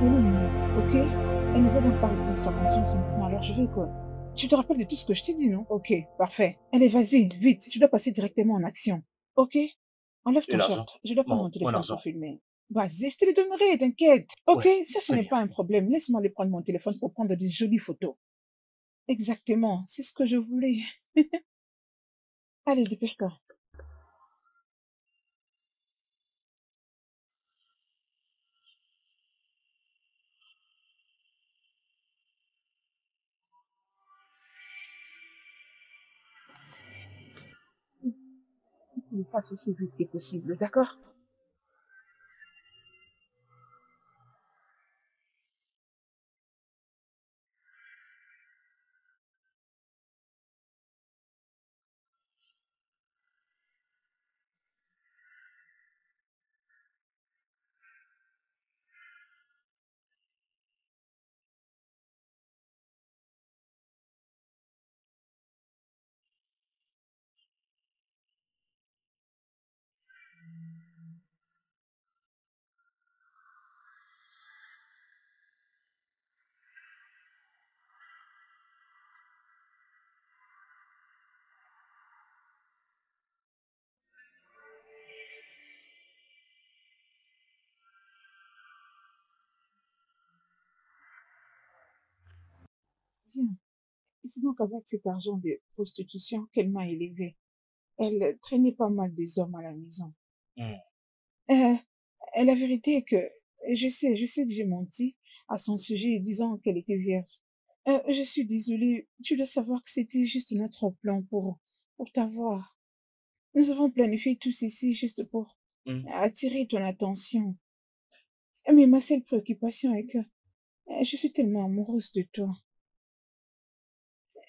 Mais non, ok? Elle ne veut même pas reprendre sa conscience maintenant, alors je vais quoi? Tu te rappelles de tout ce que je t'ai dit, non? Ok, parfait. Allez, vas-y, vite, tu dois passer directement en action. Ok? Enlève Et ton l'argent? short. Je dois prendre mon Mon téléphone argent. pour filmer. Vas-y, je te le donnerai, t'inquiète. Ok, Ouais, ça, ce très n'est bien. pas un problème. Laisse-moi aller prendre mon téléphone pour prendre de jolies photos. Exactement, c'est ce que je voulais. Allez, dépêche-toi. Tu le fasses aussi vite que possible, d'accord? Bien. Et c'est donc avec cet argent de prostitution qu'elle m'a élevée. Elle traînait pas mal des hommes à la maison. Hmm. Euh, la vérité est que je sais que j'ai menti à son sujet disant qu'elle était vierge. Je suis désolée, tu dois savoir que c'était juste notre plan pour t'avoir. Nous avons planifié tout ceci juste pour Hmm. attirer ton attention. Mais ma seule préoccupation est que je suis tellement amoureuse de toi.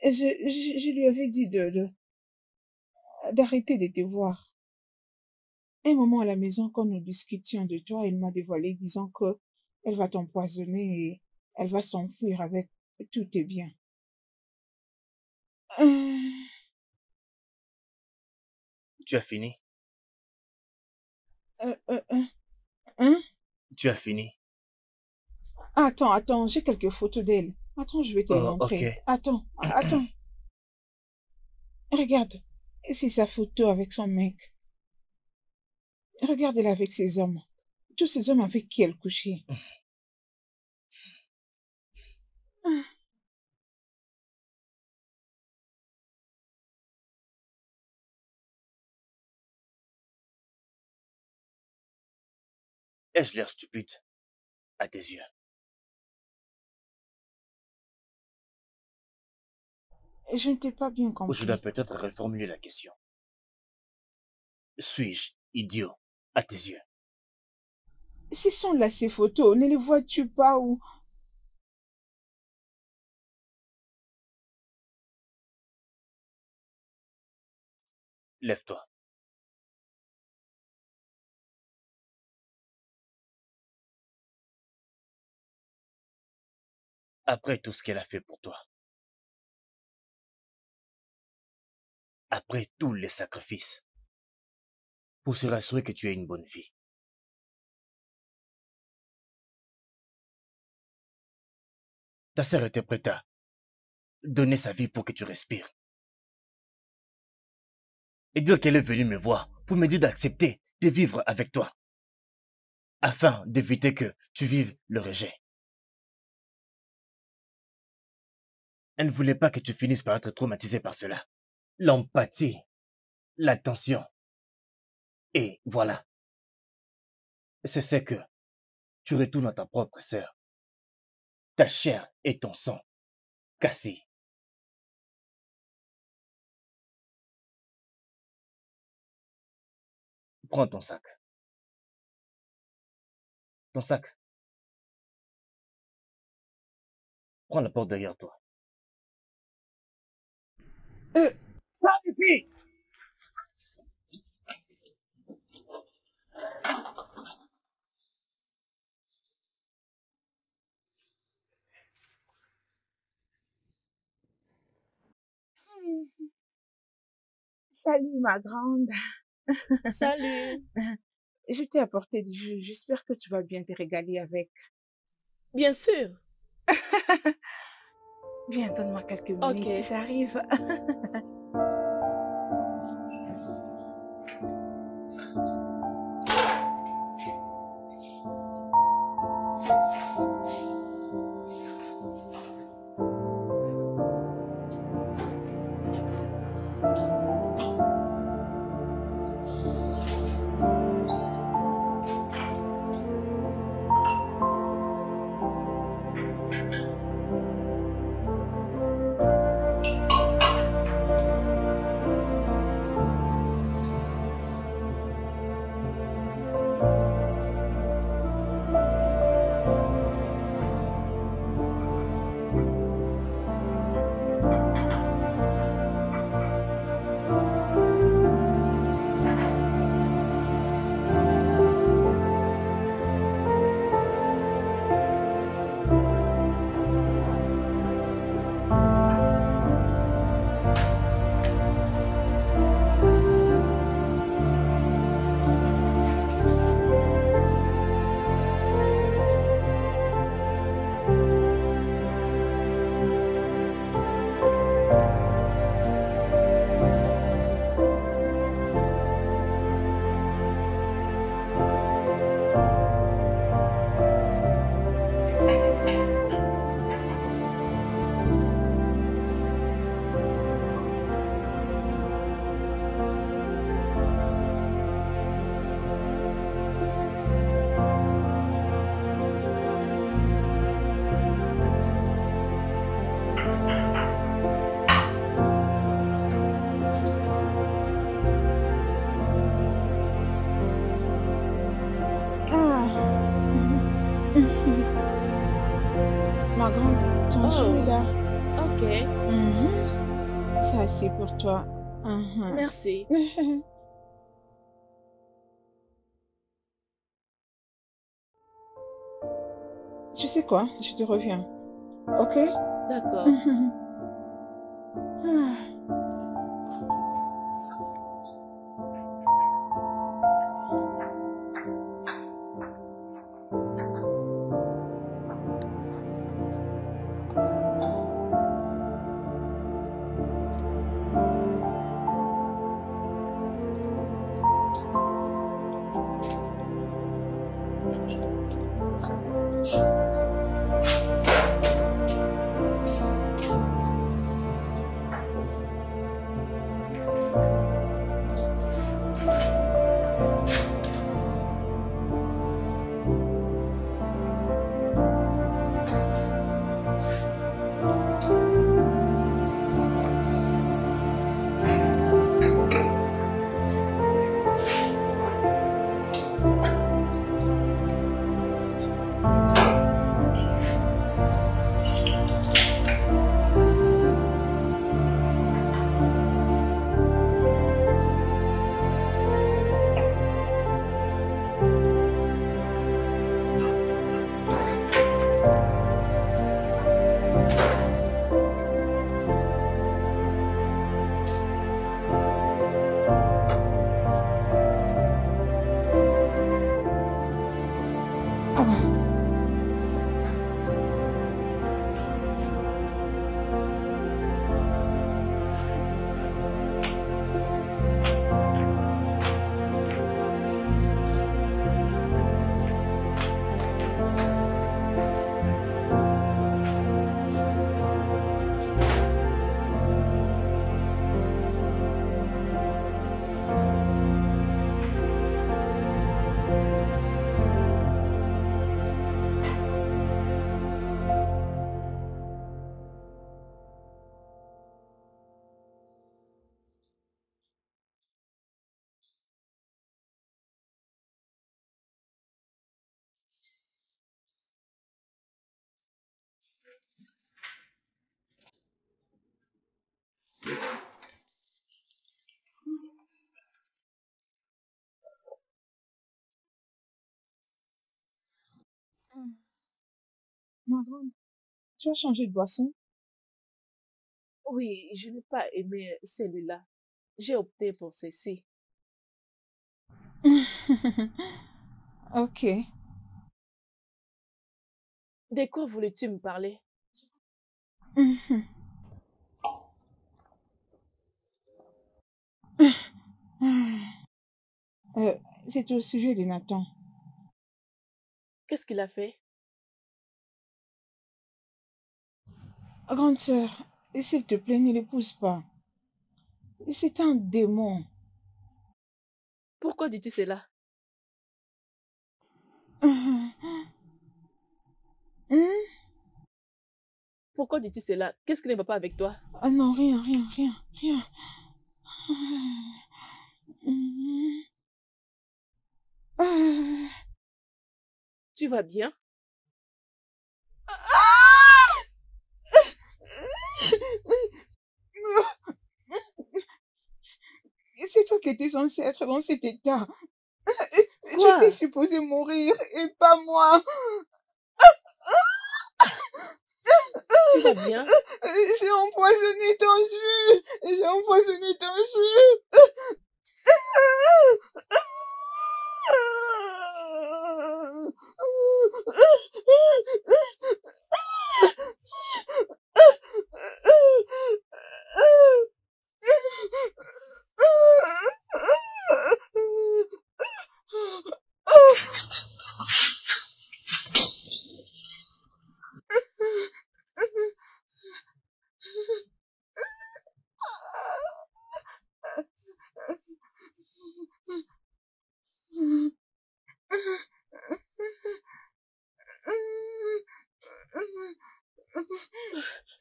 Je lui avais dit d'arrêter de te voir. Un moment à la maison, quand nous discutions de toi, elle m'a dévoilé disant que elle va t'empoisonner et elle va s'enfuir avec tous tes biens. Euh, Tu as fini? euh, euh, euh, hein? Tu as fini? Attends, j'ai quelques photos d'elle. Attends, je vais te les Oh, ok. montrer. Attends. Regarde. C'est sa photo avec son mec. Regarde-la avec ses hommes. Tous ces hommes avec qui elle couchait. Ai-je l'air stupide à tes yeux? Je ne t'ai pas bien Ou je dois compris. peut-être reformuler la question. Suis-je idiot à tes yeux? Ce sont là ces photos. Ne les vois-tu pas ou... Lève-toi. Après tout ce qu'elle a fait pour toi, après tous les sacrifices, pour se rassurer que tu aies une bonne vie, ta sœur était prête à donner sa vie pour que tu respires. Et dire qu'elle est venue me voir pour me dire d'accepter de vivre avec toi, afin d'éviter que tu vives le rejet. Elle ne voulait pas que tu finisses par être traumatisé par cela. L'empathie, l'attention. Et voilà, c'est ce que tu retournes à ta propre sœur, ta chair et ton sang cassés. Prends ton sac. Ton sac. Prends la porte derrière toi. Euh, Ça suffit! Salut ma grande. Salut. Je t'ai apporté du jus. J'espère que tu vas bien te régaler avec. Bien sûr. Viens, donne-moi quelques Ok. minutes, j'arrive. Ah. Ma grande, ton jus est Oh, là. ok. Ça, c'est pour toi. Merci. Tu sais quoi? Je te reviens. Ok? D'accord. Ah. Ma grande, tu as changé de boisson? Oui, je n'ai pas aimé celui-là. J'ai opté pour ceci. Ok. De quoi voulais-tu me parler? Mhm. Euh, c'est au sujet de Nathan. Qu'est-ce qu'il a fait? Grande sœur, s'il te plaît, ne l'épouse pas. C'est un démon. Pourquoi dis-tu cela? Mhm. Hmm? Pourquoi dis-tu cela? Qu'est-ce qui ne va pas avec toi? Ah non, rien, rien, rien, rien. Mhm. Ah. Tu vas bien? C'est toi qui étais censé être dans cet état. Je t'ai Quoi? supposé mourir et pas moi. Tu vas bien? J'ai empoisonné ton jus. J'ai empoisonné ton jus.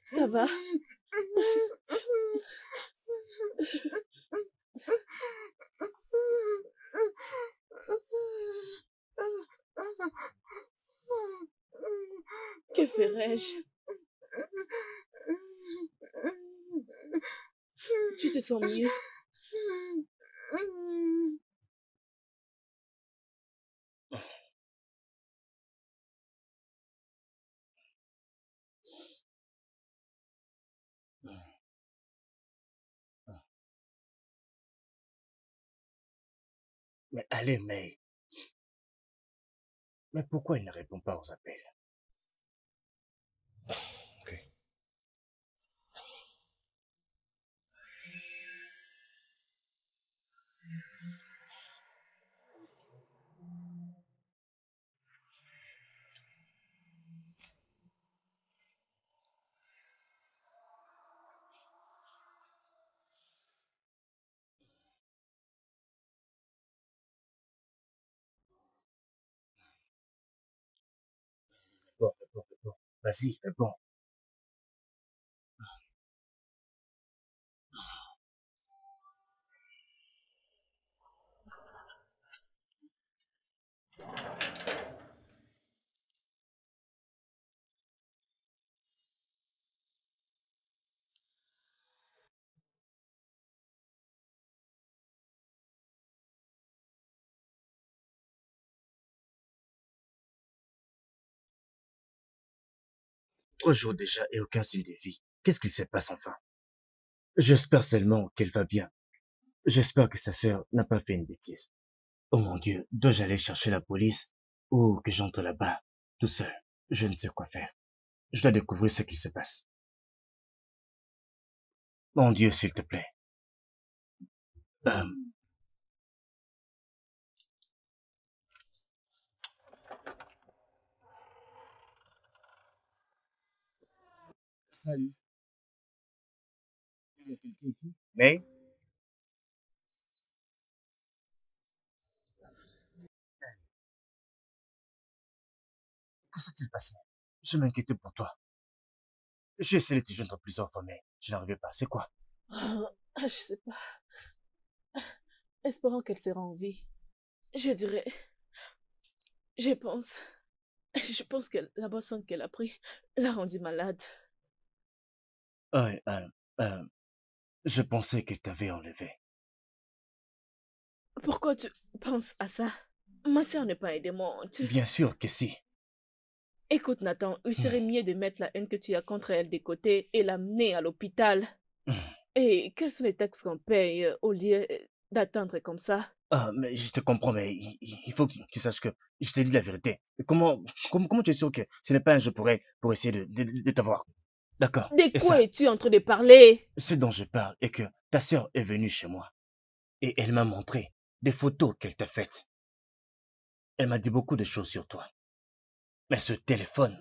Ça va? Que ferais-je? Tu te sens mieux? Mais allez, mais pourquoi il ne répond pas aux appels? Ok. réponds. Vas-y, réponds. 3 jours déjà et aucun signe de vie. Qu'est-ce qui se passe enfin? J'espère seulement qu'elle va bien. J'espère que sa sœur n'a pas fait une bêtise. Oh mon Dieu, dois-je aller chercher la police ou que j'entre là-bas tout seul? Je ne sais quoi faire. Je dois découvrir ce qui se passe. Mon Dieu, s'il te plaît. Euh, Salut. Il y a quelqu'un ici? Mais, que s'est-il passé? Je m'inquiétais pour toi. J'ai essayé de te joindre plusieurs fois, mais je n'arrivais pas. C'est quoi? Je sais pas. Espérons qu'elle sera en vie. Je dirais, je pense, je pense que la boisson qu'elle a pris l'a rendue malade. Euh, euh, euh, je pensais qu'elle t'avait enlevé. Pourquoi tu penses à ça? Ma sœur n'est pas un démon. Bien sûr que si. Écoute, Nathan, il serait mieux de mettre la haine que tu as contre elle de côté et l'amener à l'hôpital. Et quels sont les taxes qu'on paye au lieu d'attendre comme ça? Ah, mais je te comprends, mais il faut que tu saches que je t'ai dit la vérité. Et comment tu es sûr que ce n'est pas un jeu pour elle, pour essayer de t'avoir? D'accord. De Et quoi ça, es-tu en train de parler? ce dont je parle est que ta sœur est venue chez moi et elle m'a montré des photos qu'elle t'a faites. Elle m'a dit beaucoup de choses sur toi. Mais ce téléphone,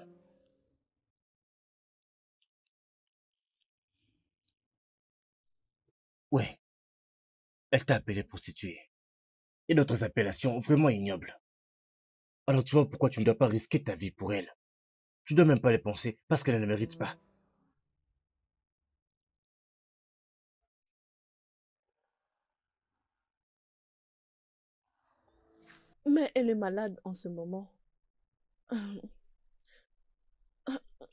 ouais, elle t'a appelé prostituée. Et d'autres appellations vraiment ignobles. Alors tu vois pourquoi tu ne dois pas risquer ta vie pour elle. Tu dois même pas les penser parce qu'elle ne le mérite pas. Mais elle est malade en ce moment.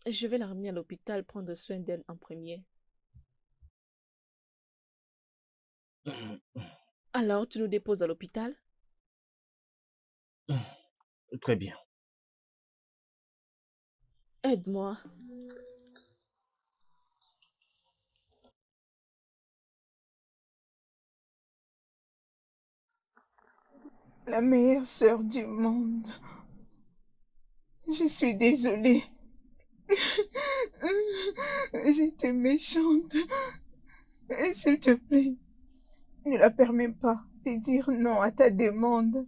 Je vais la ramener à l'hôpital, prendre soin d'elle en premier. Alors, tu nous déposes à l'hôpital? Très bien. Aide-moi. La meilleure sœur du monde. Je suis désolée. J'étais méchante. S'il te plaît, ne la permets pas de dire non à ta demande.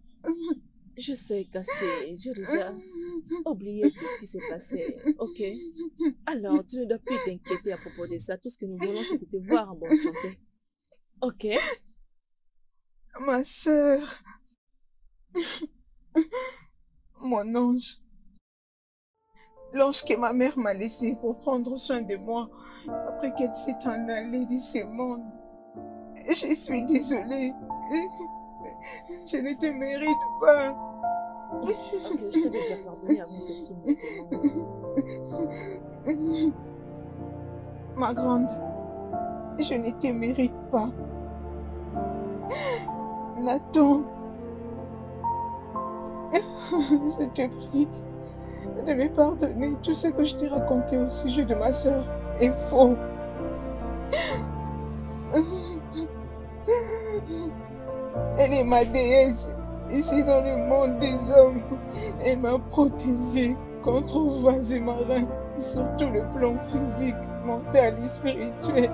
Je sais, Cassé, j'ai déjà oublié tout ce qui s'est passé, ok? Alors, tu ne dois plus t'inquiéter à propos de ça. Tout ce que nous voulons, c'est de te voir en bonne santé. Ok? Ma sœur, mon ange, l'ange que ma mère m'a laissé pour prendre soin de moi après qu'elle s'est en allée de ce monde. Je suis désolée. Je ne te mérite pas. Ok, je t'avais déjà pardonné avant que tu me demandes. Ma grande, je ne te mérite pas. Nathan, je te prie de me pardonner. Tout ce que je t'ai raconté au sujet de ma sœur est faux. Elle est ma déesse ici dans le monde des hommes. Elle m'a protégée contre voies et marins, sur tout le plan physique, mental et spirituel.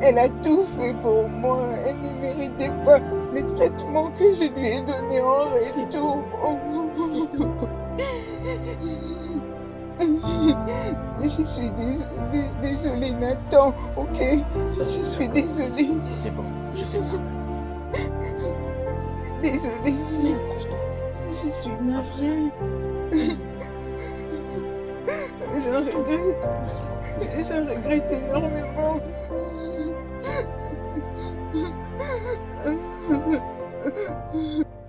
Elle a tout fait pour moi. Elle ne méritait pas le traitement que je lui ai donné en retour. C'est tout. Je suis désolée, Nathan, ok? Je suis désolée. C'est bon, je te pardonne. Désolée. Je suis navrée. J'en regrette. J'en regrette énormément.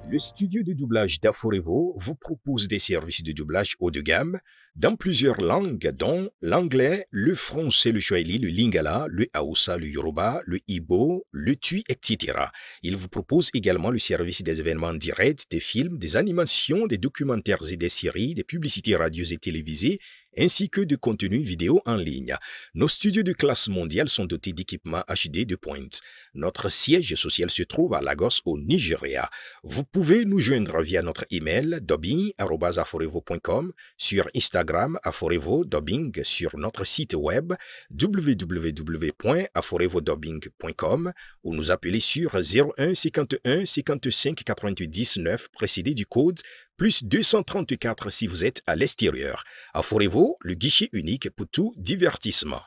Le studio de doublage d'Aforevo vous propose des services de doublage haut de gamme dans plusieurs langues, dont l'anglais, le français, le swahili, le lingala, le hausa, le yoruba, le igbo, le tui, etc. Il vous propose également le service des événements directs, des films, des animations, des documentaires et des séries, des publicités radios et télévisées, ainsi que de contenus vidéo en ligne. Nos studios de classe mondiale sont dotés d'équipements HD de pointe. Notre siège social se trouve à Lagos, au Nigeria. Vous pouvez nous joindre via notre email dubbing@aforevo.com, sur Instagram Aforevo Dubbing, sur notre site web www.aforevodubbing.com ou nous appeler sur 01 51 55 88 19 précédé du code plus 234 si vous êtes à l'extérieur. Aforevo, le guichet unique pour tout divertissement.